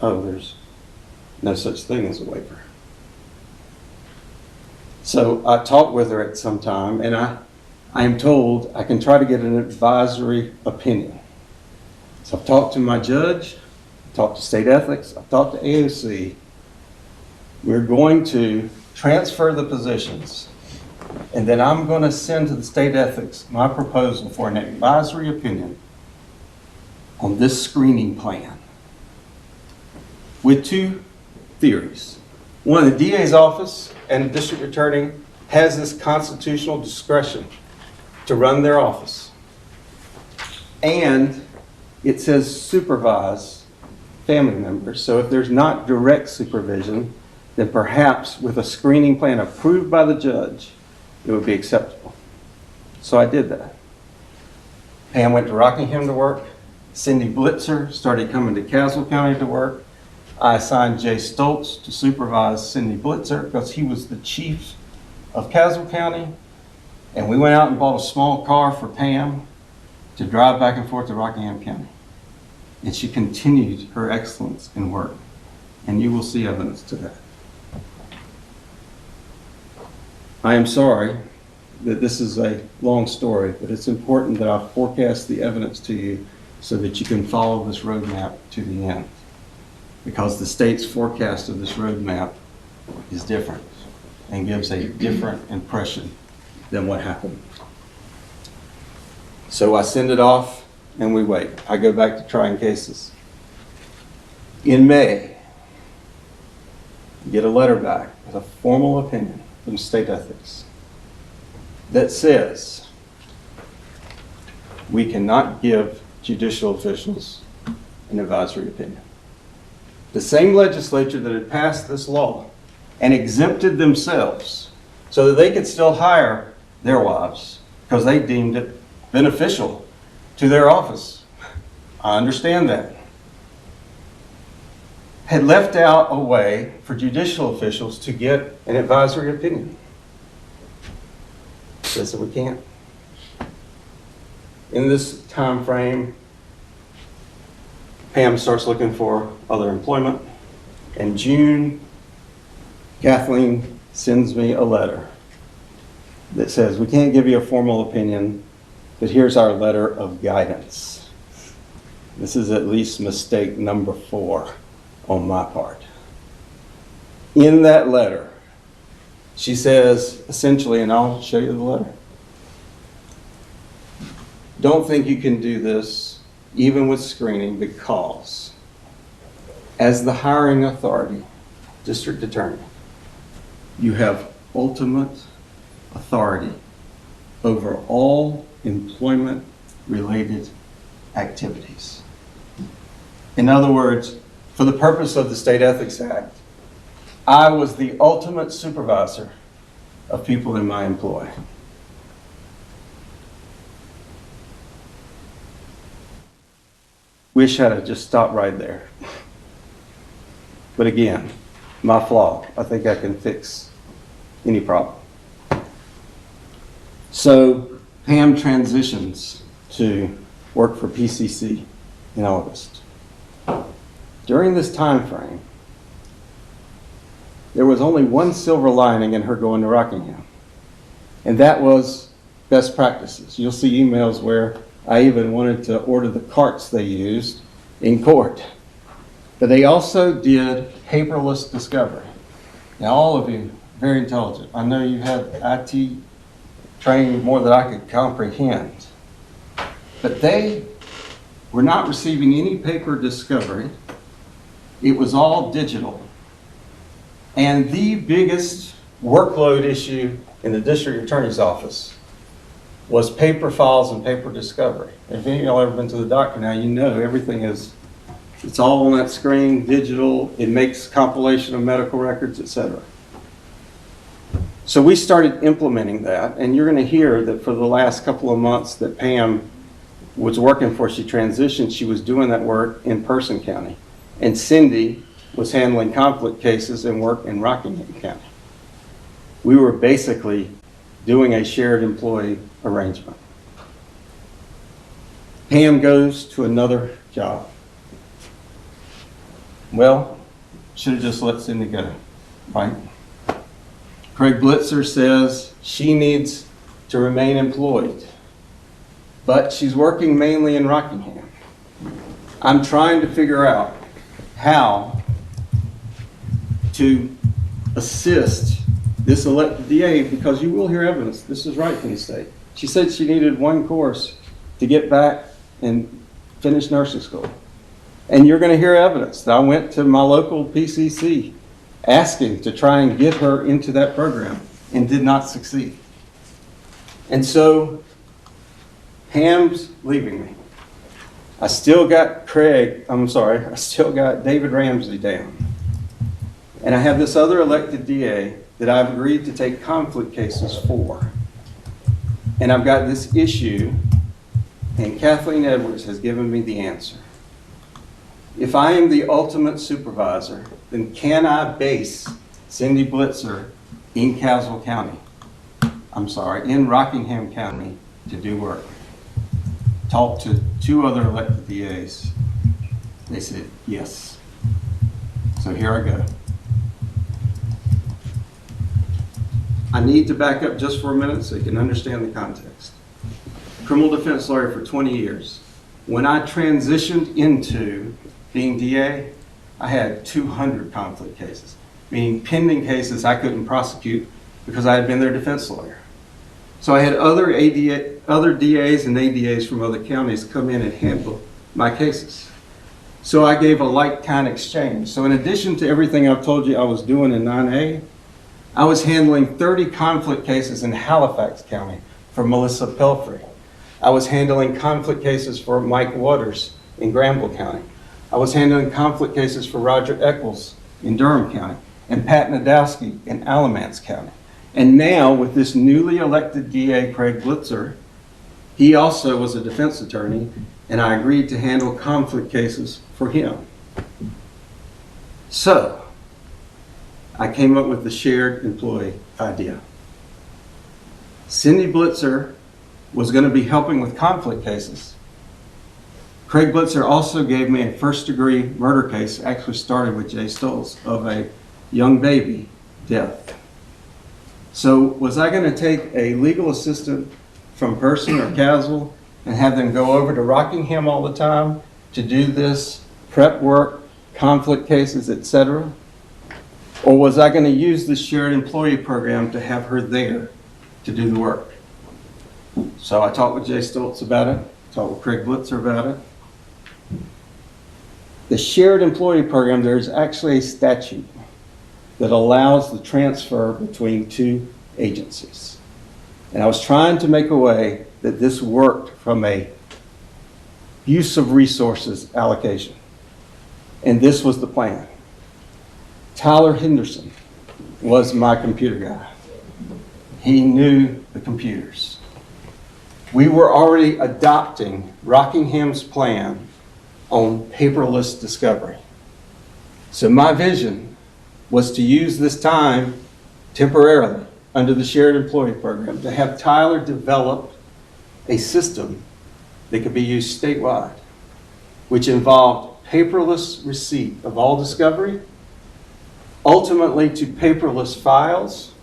oh, there's no such thing as a waiver. So I talked with her at some time, and I am told I can try to get an advisory opinion. So I've talked to my judge, I've talked to state ethics, I've talked to AOC. We're going to transfer the positions, and then I'm going to send to the state ethics my proposal for an advisory opinion on this screening plan with two theories. One, the DA's office and the district attorney has this constitutional discretion to run their office. And it says supervise family members. So if there's not direct supervision, then perhaps with a screening plan approved by the judge, it would be acceptable. So I did that. Pam went to Rockingham to work. Cindy Blitzer started coming to Caswell County to work. I assigned Jay Stoltz to supervise Cindy Blitzer because he was the chief of Caswell County. And we went out and bought a small car for Pam to drive back and forth to Rockingham County. And she continued her excellence in work. And you will see evidence to that. I am sorry that this is a long story, but it's important that I forecast the evidence to you so that you can follow this roadmap to the end. Because the state's forecast of this roadmap is different and gives a different impression than what happened. So I send it off and we wait. I go back to trying cases. In May, get a letter back with a formal opinion from state ethics that says we cannot give judicial officials an advisory opinion. The same legislature that had passed this law and exempted themselves so that they could still hire their wives because they deemed it beneficial to their office. I understand that. Had left out a way for judicial officials to get an advisory opinion. Says that we can't. In this time frame, Pam starts looking for other employment. In June, Kathleen sends me a letter that says, we can't give you a formal opinion, but here's our letter of guidance. This is at least mistake number 4 on my part. In that letter, she says, essentially, and I'll show you the letter, don't think you can do this even with screening because as the hiring authority, district attorney, you have ultimate authority over all employment-related activities. In other words, for the purpose of the State Ethics Act, I was the ultimate supervisor of people in my employ. Wish I'd have just stopped right there. But again, my flaw. I think I can fix any problem. So Pam transitions to work for PCC in August. During this time frame, there was only one silver lining in her going to Rockingham, and that was best practices. You'll see emails where I even wanted to order the carts they used in court. But they also did paperless discovery. Now, all of you, very intelligent. I know you had IT training more than I could comprehend. But they were not receiving any paper discovery. It was all digital. And the biggest workload issue in the district attorney's office was paper files and paper discovery. If any of y'all ever been to the doctor now, you know everything is, it's all on that screen, digital, it makes compilation of medical records, etc. So we started implementing that, and you're going to hear that for the last couple of months that Pam was working for, she transitioned, she was doing that work in Person County. And Cindy was handling conflict cases and work in Rockingham County. We were basically doing a shared employee arrangement. Pam goes to another job. Well, should have just let Cindy go, right? Craig Blitzer says she needs to remain employed, but she's working mainly in Rockingham. I'm trying to figure out how to assist this elected DA, because you will hear evidence. This is right from the state. She said she needed one course to get back and finish nursing school. And you're going to hear evidence that I went to my local PCC asking to try and get her into that program and did not succeed. And so Pam's leaving me. I still got I still got David Ramsey down. And I have this other elected DA that I've agreed to take conflict cases for. And I've got this issue, and Kathleen Edwards has given me the answer. If I am the ultimate supervisor, then can I base Cindy Blitzer in Caswell County? In Rockingham County to do work? Talked to 2 other elected DAs. They said yes. So here I go. I need to back up just for a minute so you can understand the context. Criminal defense lawyer for 20 years. When I transitioned into being DA, I had 200 conflict cases, meaning pending cases I couldn't prosecute because I had been their defense lawyer. So I had other DAs and ADAs from other counties come in and handle my cases. So I gave a like-kind exchange. So in addition to everything I've told you I was doing in 9A, I was handling 30 conflict cases in Halifax County for Melissa Pelfrey. I was handling conflict cases for Mike Waters in Granville County. I was handling conflict cases for Roger Eccles in Durham County and Pat Nadowski in Alamance County. And now with this newly elected DA, Craig Blitzer, he also was a defense attorney, and I agreed to handle conflict cases for him. So I came up with the shared employee idea. Cindy Blitzer was going to be helping with conflict cases. Craig Blitzer also gave me a first-degree murder case, actually started with Jay Stoltz, of a young baby death. So was I going to take a legal assistant from Person or Caswell and have them go over to Rockingham all the time to do this prep work, conflict cases, etc.? Or was I going to use this shared employee program to have her there to do the work? So I talked with Jay Stoltz about it, talked with Craig Blitzer about it. The shared employee program, there's actually a statute that allows the transfer between 2 agencies. And I was trying to make a way that this worked from a use of resources allocation. And this was the plan. Tyler Henderson was my computer guy. He knew the computers. We were already adopting Rockingham's plan on paperless discovery. So my vision was to use this time temporarily under the shared employee program to have Tyler develop a system that could be used statewide, which involved paperless receipt of all discovery, ultimately to paperless files.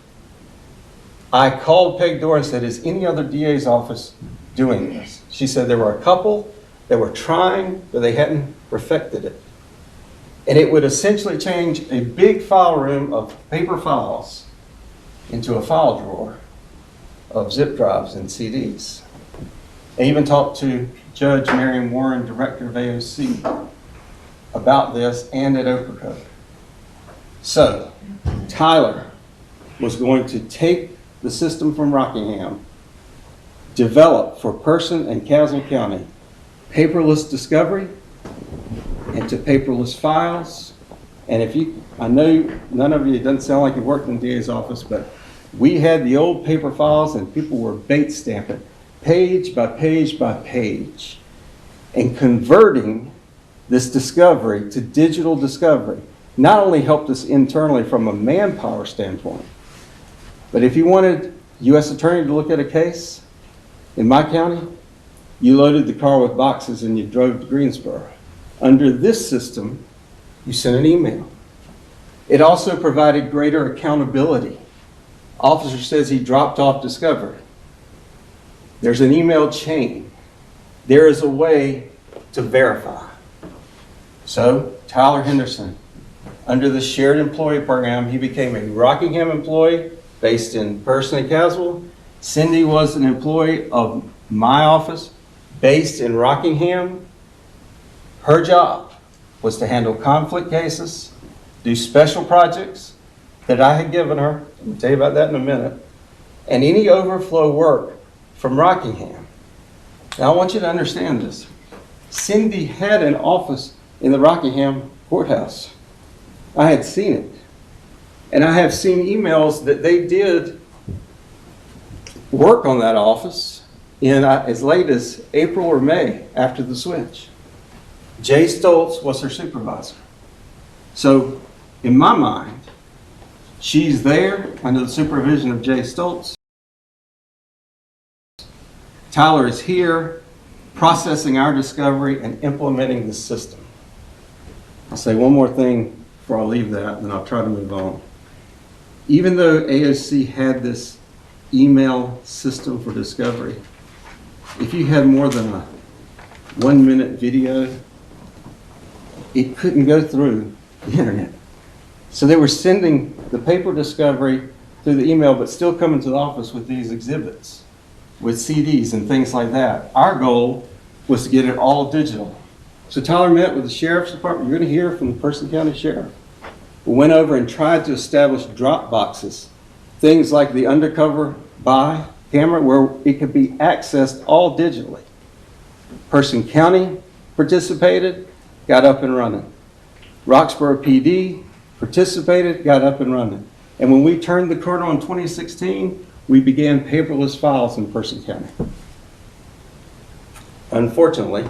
I called Peg Dorr and said, is any other DA's office doing this? She said there were a couple that were trying, but they hadn't perfected it. And it would essentially change a big file room of paper files into a file drawer of zip drives and CDs. I even talked to Judge Marion Warren, Director of AOC, about this and at Oprah. So Tyler was going to take the system from Rockingham, develop for Person and Caswell County paperless discovery into paperless files. And I know none of you, it doesn't sound like you worked in the DA's office, but we had the old paper files and people were bait stamping page by page by page and converting this discovery to digital discovery not only helped us internally from a manpower standpoint, but if you wanted U.S. Attorney to look at a case in my county, you loaded the car with boxes and you drove to Greensboro. Under this system, you sent an email. It also provided greater accountability. Officer says he dropped off discovery. There's an email chain. There is a way to verify. So, Tyler Henderson, under the shared employee program, he became a Rockingham employee based in Person and Caswell. Cindy was an employee of my office based in Rockingham. Her job was to handle conflict cases, do special projects that I had given her. I'll tell you about that in a minute. And any overflow work from Rockingham. Now I want you to understand this. Cindy had an office in the Rockingham courthouse. I had seen it. And I have seen emails that they did work on that office in as late as April or May after the switch. Jay Stoltz was her supervisor. So in my mind, she's there under the supervision of Jay Stoltz. Tyler is here processing our discovery and implementing the system. I'll say one more thing before I leave that, and then I'll try to move on. Even though AOC had this email system for discovery, if you had more than a 1-minute video, it couldn't go through the internet. So they were sending the paper discovery through the email, but still coming to the office with these exhibits, with CDs and things like that. Our goal was to get it all digital. So Tyler met with the sheriff's department. You're going to hear from the Person County Sheriff. We went over and tried to establish drop boxes, things like the undercover buy camera where it could be accessed all digitally. Person County participated, got up and running. Roxborough PD participated, got up and running. And when we turned the corner in 2016, we began paperless files in Person County. Unfortunately,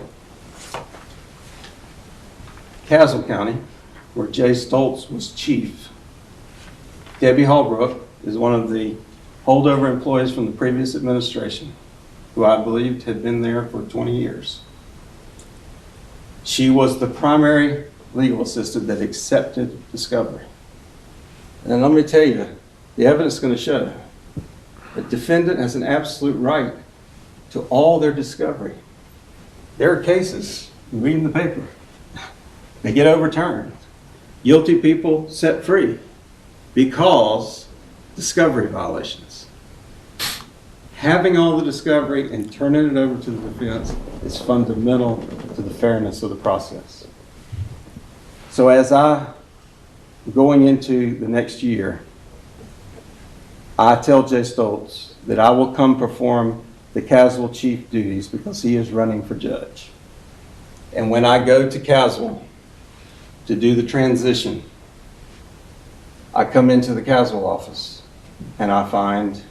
Caswell County, where Jay Stoltz was chief, Debbie Hallbrook is one of the holdover employees from the previous administration, who I believed had been there for 20 years. She was the primary legal assistant that accepted discovery. And let me tell you, the evidence is going to show the defendant has an absolute right to all their discovery. There are cases, reading the paper, they get overturned. Guilty people set free because discovery violations. Having all the discovery and turning it over to the defense is fundamental to the fairness of the process. So as I'm going into the next year, I tell Jay Stoltz that I will come perform the Caswell chief duties because he is running for judge. And when I go to Caswell to do the transition, I come into the Caswell office and I find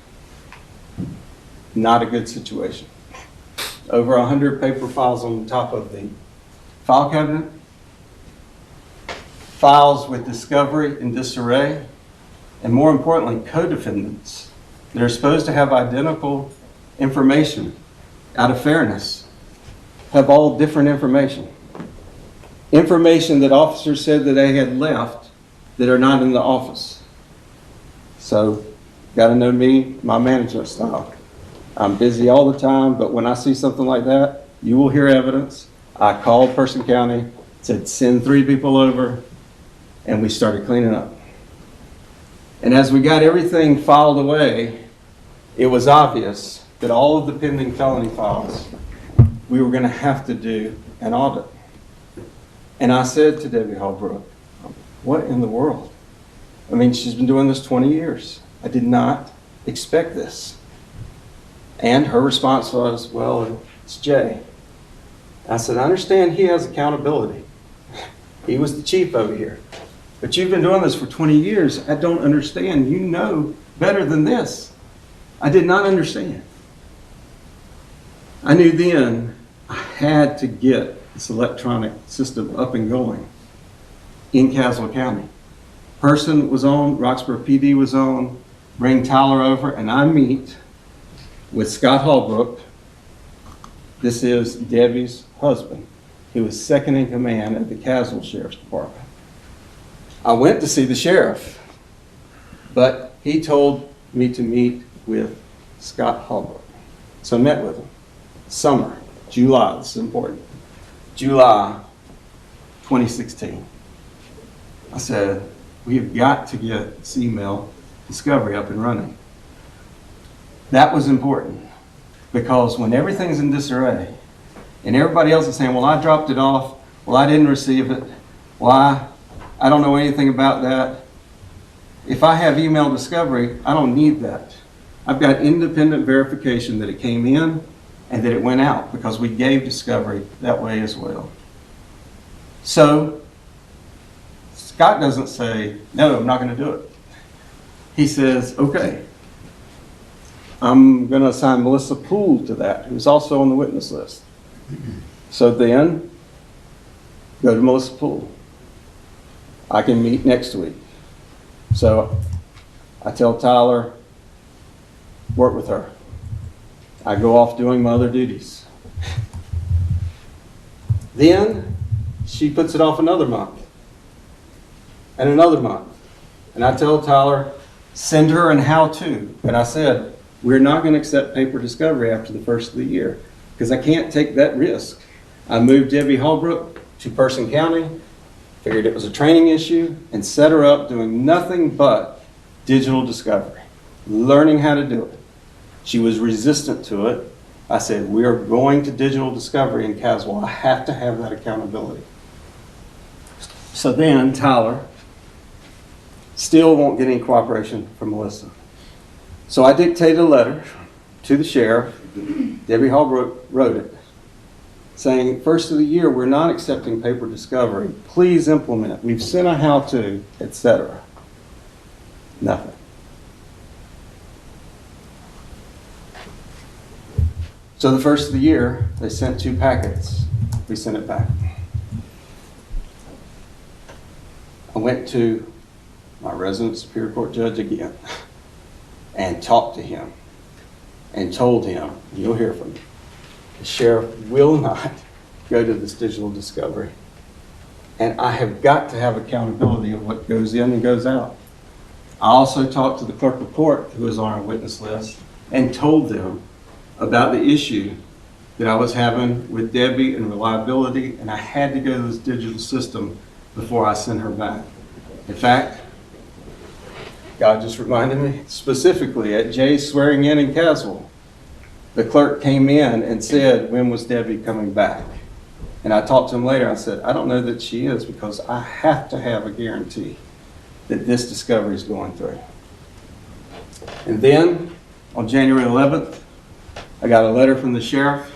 not a good situation. Over 100 paper files on top of the file cabinet, files with discovery in disarray, and more importantly, co-defendants that are supposed to have identical information out of fairness have all different information. Information that officers said that they had left that are not in the office. So, got to know me, my management style. I'm busy all the time, but when I see something like that, you will hear evidence. I called Person County, said send 3 people over, and we started cleaning up. And as we got everything filed away, it was obvious that all of the pending felony files, we were going to have to do an audit. And I said to Debbie Hallbrook, what in the world? I mean, she's been doing this 20 years. I did not expect this. And her response was, well, it's Jay. I said, I understand he has accountability. He was the chief over here. But you've been doing this for 20 years. I don't understand. You know better than this. I did not understand. I knew then I had to get this electronic system up and going. in Caswell County. Person was on, Roxborough PD was on, bring Tyler over, and I meet with Scott Holbrook. This is Debbie's husband. He was second in command at the Caswell Sheriff's Department. I went to see the sheriff, but he told me to meet with Scott Holbrook. So I met with him. Summer, July, this is important. July 2016. I said, we have got to get this email discovery up and running. That was important because when everything's in disarray and everybody else is saying, well, I dropped it off, well, I didn't receive it, why? I don't know anything about that. If I have email discovery, I don't need that. I've got independent verification that it came in and that it went out because we gave discovery that way as well. So Scott doesn't say, no, I'm not going to do it. He says, okay, I'm going to assign Melissa Poole to that, who's also on the witness list. So then, go to Melissa Poole. I can meet next week. So I tell Tyler, work with her. I go off doing my other duties. Then she puts it off another month and another month. And I tell Tyler, send her an how-to. And I said, we're not going to accept paper discovery after the first of the year because I can't take that risk. I moved Debbie Holbrook to Person County, figured it was a training issue, and set her up doing nothing but digital discovery, learning how to do it. She was resistant to it. I said, we are going to digital discovery in Caswell. I have to have that accountability. So then Tyler still won't get any cooperation from Melissa. So I dictated a letter to the sheriff. Debbie Holbrook wrote it, saying, first of the year, we're not accepting paper discovery. Please implement. We've sent a how-to, etc. Nothing. So the first of the year, they sent 2 packets. We sent it back. I went to my resident Superior Court judge again and talked to him and told him, you'll hear from me, the sheriff will not go to this digital discovery. And I have got to have accountability of what goes in and goes out. I also talked to the clerk of court, who was on our witness list, and told them about the issue that I was having with Debbie and reliability, and I had to go to this digital system before I sent her back. In fact, God just reminded me specifically at Jay's swearing in Caswell, the clerk came in and said, when was Debbie coming back? And I talked to him later. I said, I don't know that she is because I have to have a guarantee that this discovery is going through. And then on January 11th, I got a letter from the sheriff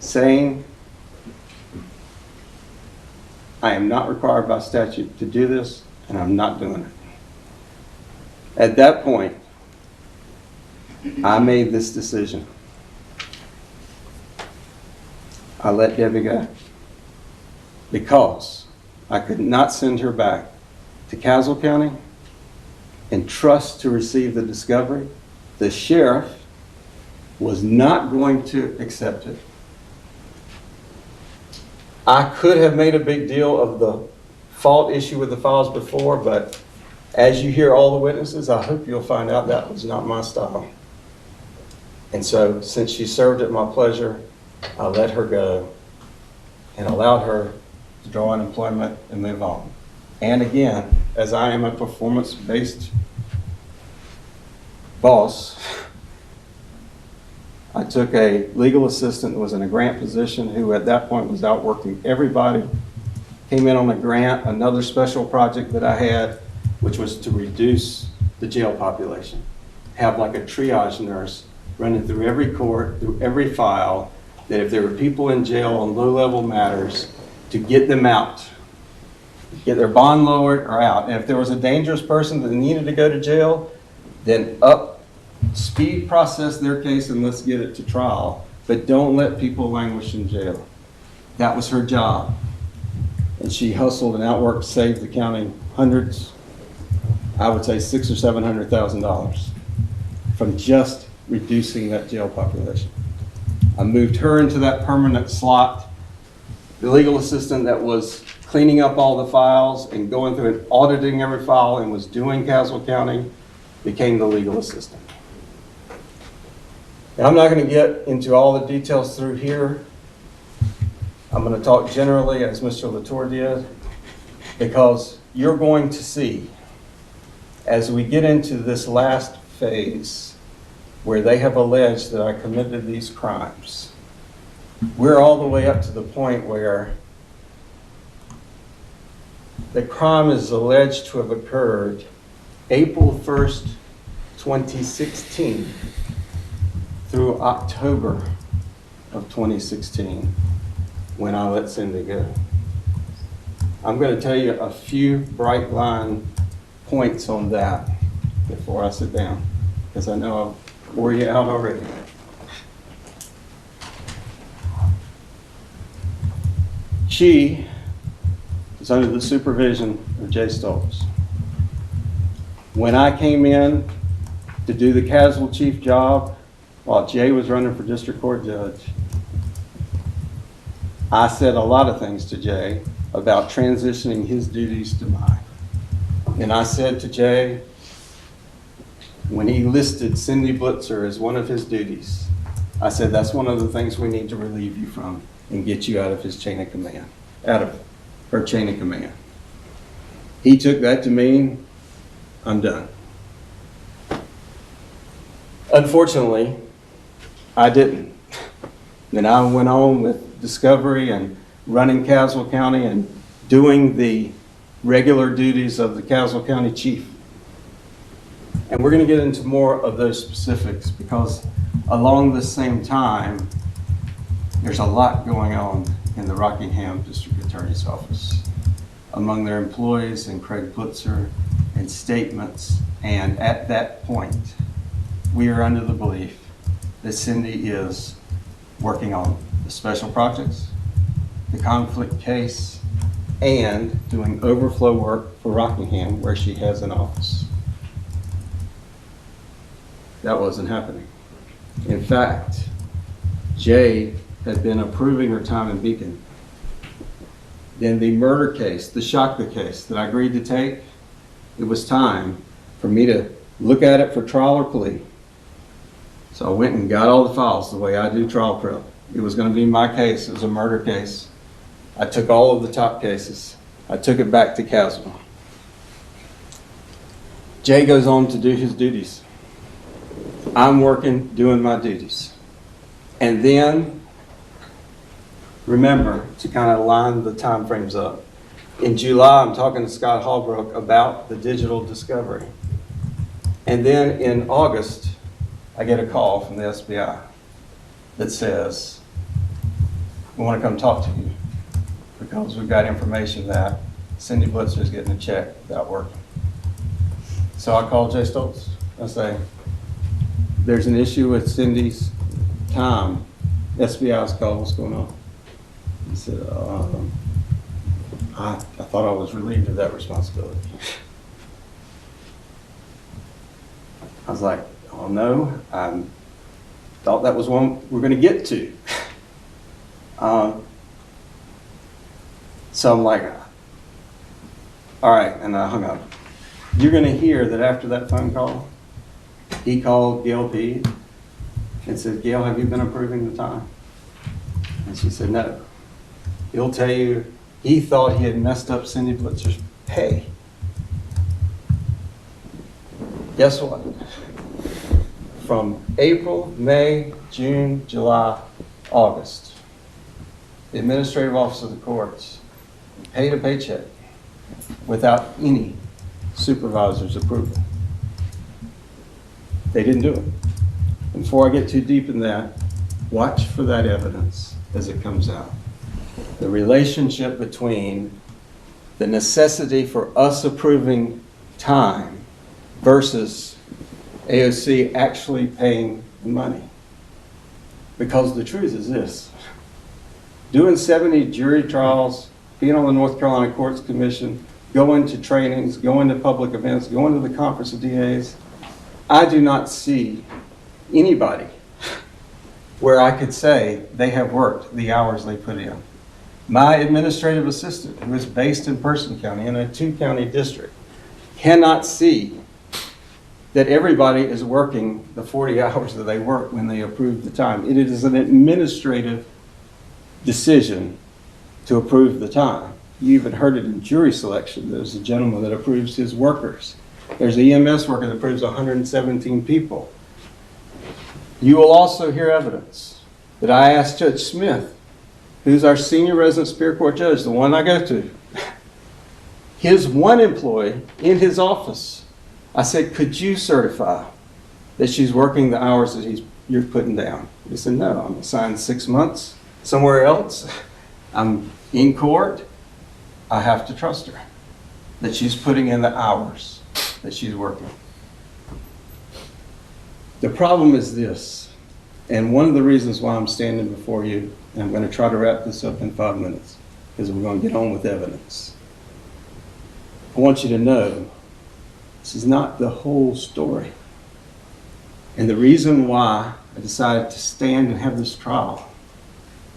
saying, I am not required by statute to do this, and I'm not doing it. At that point, I made this decision. I let Debbie go because I could not send her back to Caswell County and trust to receive the discovery. The sheriff was not going to accept it. I could have made a big deal of the fault issue with the files before, but as you hear all the witnesses, I hope you'll find out that was not my style. And so, since she served at my pleasure, I let her go and allowed her to draw unemployment and move on. And again, as I am a performance-based boss, I took a legal assistant who was in a grant position who at that point was out working everybody, came in on a grant, another special project that I had, which was to reduce the jail population. Have like a triage nurse running through every court, through every file, that if there were people in jail on low-level matters, to get them out, get their bond lowered or out. And if there was a dangerous person that needed to go to jail, then speed process their case and let's get it to trial. But don't let people languish in jail. That was her job. and she hustled and outworked to save the county hundreds, I would say $600,000 or $700,000 from just reducing that jail population. I moved her into that permanent slot. The legal assistant that was cleaning up all the files and going through and auditing every file and was doing Caswell County became the legal assistant. Now, I'm not going to get into all the details through here. I'm going to talk generally as Mr. Latour did, because you're going to see as we get into this last phase where they have alleged that I committed these crimes, we're all the way up to the point where the crime is alleged to have occurred April 1st, 2016 through October of 2016 when I let Cindy go. I'm going to tell you a few bright line points on that before I sit down, because I know I'll wore you out already. She is under the supervision of Jay Stoltz. When I came in to do the Caswell chief job, while Jay was running for district court judge, I said a lot of things to Jay about transitioning his duties to mine. And I said to Jay, when he listed Cindy Blitzer as one of his duties, I said, that's one of the things we need to relieve you from and get you out of his chain of command, out of her chain of command. He took that to mean, I'm done. Unfortunately, I didn't. Then I went on with discovery and running Caswell County and doing the regular duties of the Caswell County chief. And we're going to get into more of those specifics, because along the same time, there's a lot going on in the Rockingham District Attorney's Office among their employees and Craig Blitzer and statements. And at that point, we are under the belief that Cindy is working on the special projects, the conflict case, and doing overflow work for Rockingham, where she has an office. That wasn't happening. In fact, Jay had been approving her time in Beacon. Then the murder case, the Shaka case that I agreed to take, it was time for me to look at it for trial or plea. So I went and got all the files the way I do trial prep. It was going to be my case. It was a murder case. I took all of the top cases. I took it back to Caswell. Jay goes on to do his duties. I'm working, doing my duties. And then, remember, to kind of line the time frames up, in July, I'm talking to Scott Hallbrook about the digital discovery. And then in August, I get a call from the SBI that says, we want to come talk to you because we've got information that Cindy Blitzer is getting a check without working. So I call Jay Stoltz. I say, there's an issue with Cindy's time. SBI's called, what's going on? He said, I thought I was relieved of that responsibility. I was like, oh no, I thought that was one we're going to get to. So I'm like, all right, and I hung up. You're going to hear that after that phone call, he called Gail P. and said, Gail, have you been approving the time? And she said, no. He'll tell you, he thought he had messed up Cindy Blitzer's pay. Guess what? From April, May, June, July, August, the administrative office of the courts paid a paycheck without any supervisor's approval. They didn't do it. And before I get too deep in that, watch for that evidence as it comes out. The relationship between the necessity for us approving time versus AOC actually paying the money. Because the truth is this: doing 70 jury trials being on the North Carolina Courts Commission, going to trainings, going to public events, going to the Conference of DAs, I do not see anybody where I could say they have worked the hours they put in. My administrative assistant, who is based in Person County in a 2-county district, cannot see that everybody is working the 40 hours that they work when they approve the time. It is an administrative decision to approve the time. You even heard it in jury selection. There's a gentleman that approves his workers. There's an EMS worker that approves 117 people. You will also hear evidence that I asked Judge Smith, who's our senior resident Superior Court judge, the one I go to, his one employee in his office, I said, could you certify that she's working the hours that you're putting down? He said, no, I'm assigned 6 months somewhere else. I'm in court. I have to trust her that she's putting in the hours that she's working. The problem is this, and one of the reasons why I'm standing before you, and I'm going to try to wrap this up in 5 minutes, is we're going to get on with evidence. I want you to know this is not the whole story. And the reason why I decided to stand and have this trial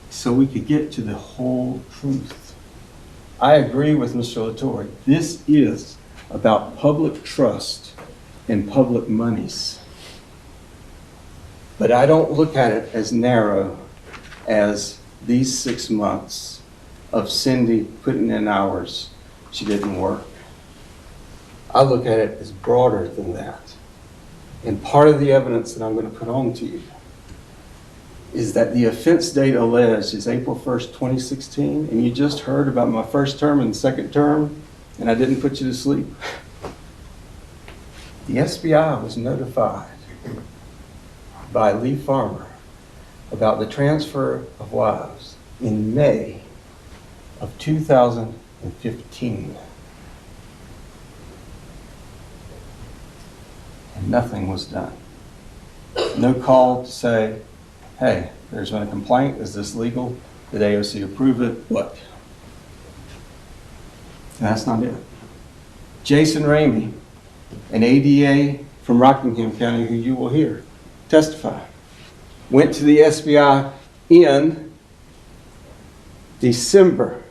is so we could get to the whole truth. I agree with Mr. LaTorre. This is about public trust and public monies. But I don't look at it as narrow as these 6 months of Cindy putting in hours she didn't work. I look at it as broader than that. And part of the evidence that I'm going to put on to you is that the offense date alleged is April 1st, 2016, and you just heard about my first term and second term, and I didn't put you to sleep. The SBI was notified by Lee Farmer about the transfer of wives in May of 2015. And nothing was done. No call to say, hey, there's been a complaint. Is this legal? Did AOC approve it? What? And that's not it. Jason Ramey, an ADA from Rockingham County, who you will hear testify, went to the SBI in December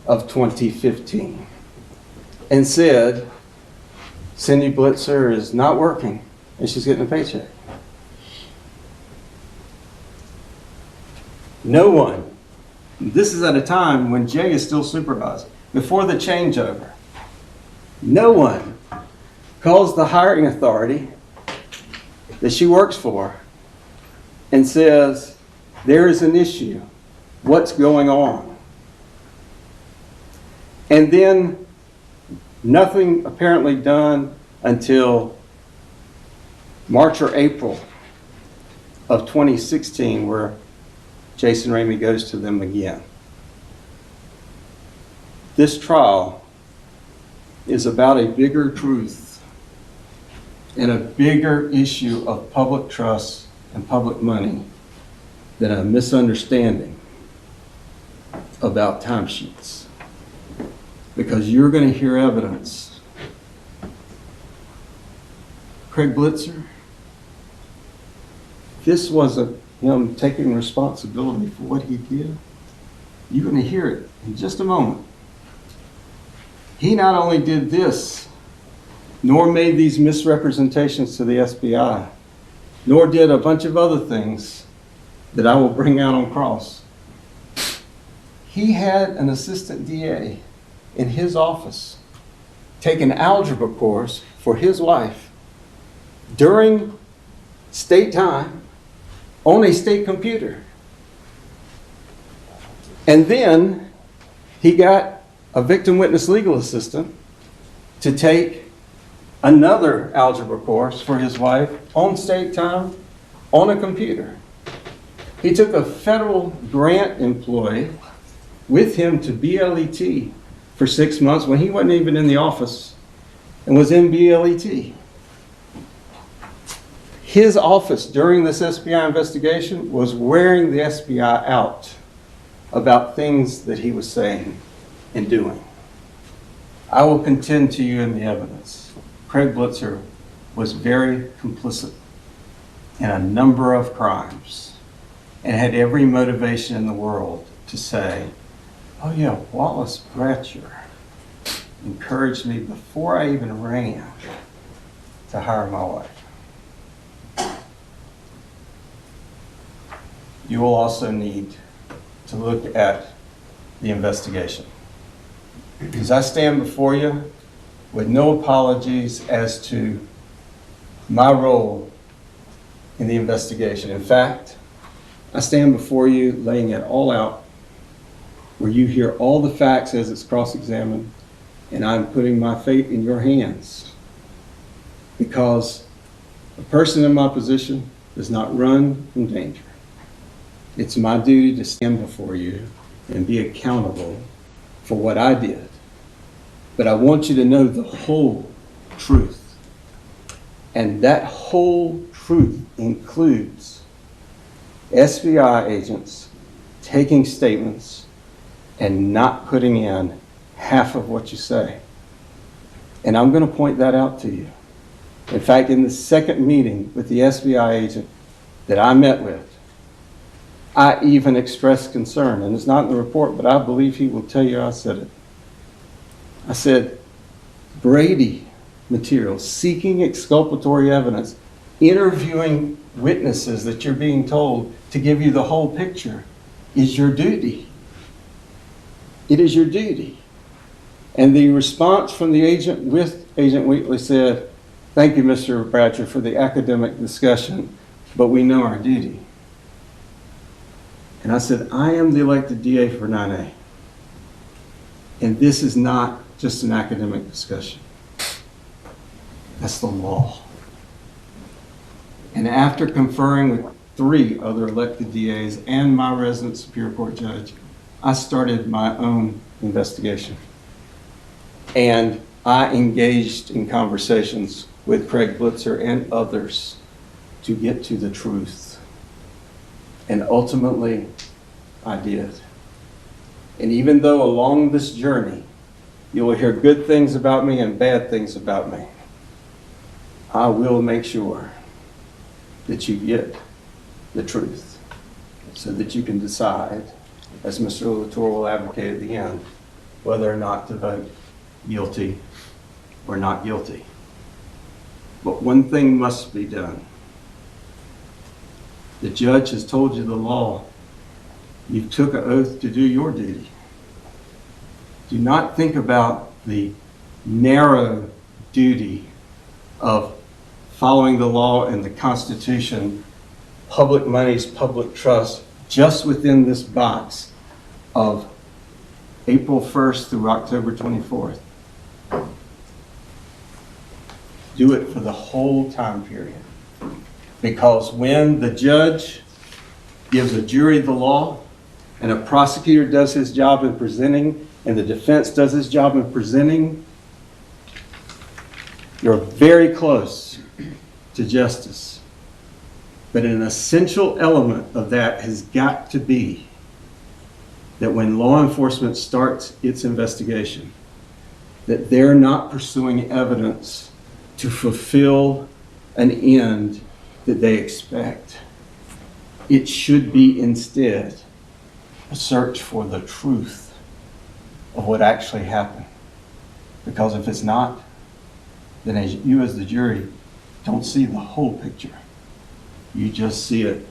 of 2015 and said, Cindy Blitzer is not working and she's getting a paycheck. No one, this is at a time when Jay is still supervising, before the changeover, no one calls the hiring authority that she works for and says, there is an issue. What's going on? And then nothing apparently done until March or April of 2016, where Jason Ramey goes to them again. This trial is about a bigger truth and a bigger issue of public trust and public money than a misunderstanding about timesheets. Because you're going to hear evidence. Craig Blitzer, this wasn't him taking responsibility for what he did. You're going to hear it in just a moment. He not only did this, nor made these misrepresentations to the SBI, nor did a bunch of other things that I will bring out on cross. He had an assistant DA in his office take an algebra course for his wife during state time on a state computer. And then he got a victim witness legal assistant to take another algebra course for his wife on state time on a computer. He took a federal grant employee with him to BLET for 6 months when he wasn't even in the office and was in BLET. His office during this SBI investigation was wearing the SBI out about things that he was saying. in doing. I will contend to you in the evidence. Craig Blitzer was very complicit in a number of crimes and had every motivation in the world to say, oh yeah, Wallace Bradsher encouraged me before I even ran to hire my wife. You will also need to look at the investigation. Because I stand before you with no apologies as to my role in the investigation. In fact, I stand before you laying it all out, where you hear all the facts as it's cross-examined, and I'm putting my fate in your hands. Because a person in my position does not run from danger. It's my duty to stand before you and be accountable for what I did. But I want you to know the whole truth. And that whole truth includes SBI agents taking statements and not putting in half of what you say. And I'm going to point that out to you. In fact, in the second meeting with the SBI agent that I met with, I even expressed concern, and it's not in the report, but I believe he will tell you I said it. I said, Brady material, seeking exculpatory evidence, interviewing witnesses that you're being told to give you the whole picture is your duty. It is your duty. And the response from the agent with Agent Wheatley said, thank you, Mr. Bradsher, for the academic discussion, but we know our duty. And I said, I am the elected DA for 9A. And this is not just an academic discussion. That's the law. And after conferring with 3 other elected DAs and my resident Superior Court judge, I started my own investigation. And I engaged in conversations with Craig Blitzer and others to get to the truth. And ultimately, I did. And even though along this journey, you will hear good things about me and bad things about me, I will make sure that you get the truth so that you can decide, as Mr. Latour will advocate at the end, whether or not to vote guilty or not guilty. But one thing must be done. The judge has told you the law. You took an oath to do your duty. Do not think about the narrow duty of following the law and the Constitution, public monies, public trust, just within this box of April 1st through October 24th. Do it for the whole time period. Because when the judge gives a jury the law, and a prosecutor does his job in presenting, and the defense does his job in presenting, you're very close to justice. But an essential element of that has got to be that when law enforcement starts its investigation, that they're not pursuing evidence to fulfill an end that they expect. It should be instead a search for the truth of what actually happened. Because if it's not, then you as the jury don't see the whole picture. You just see it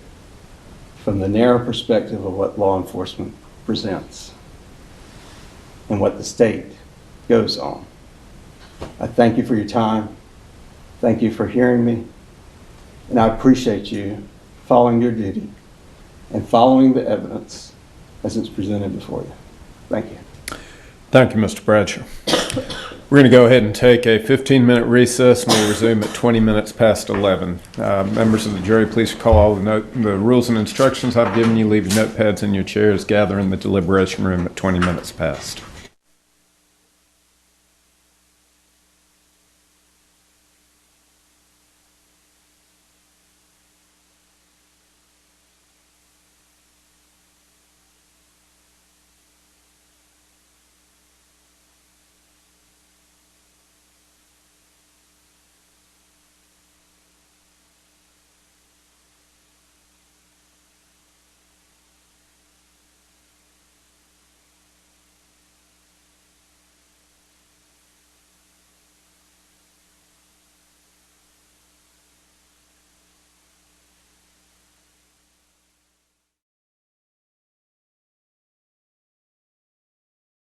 from the narrow perspective of what law enforcement presents and what the state goes on. I thank you for your time. Thank you for hearing me. And I appreciate you following your duty and following the evidence as it's presented before you. Thank you. Thank you, Mr. Bradsher. We're going to go ahead and take a 15-minute recess, and we'll resume at 20 minutes past 11. Members of the jury, please recall all the rules and instructions I've given you. Leave your notepads in your chairs. Gather in the deliberation room at 20 minutes past.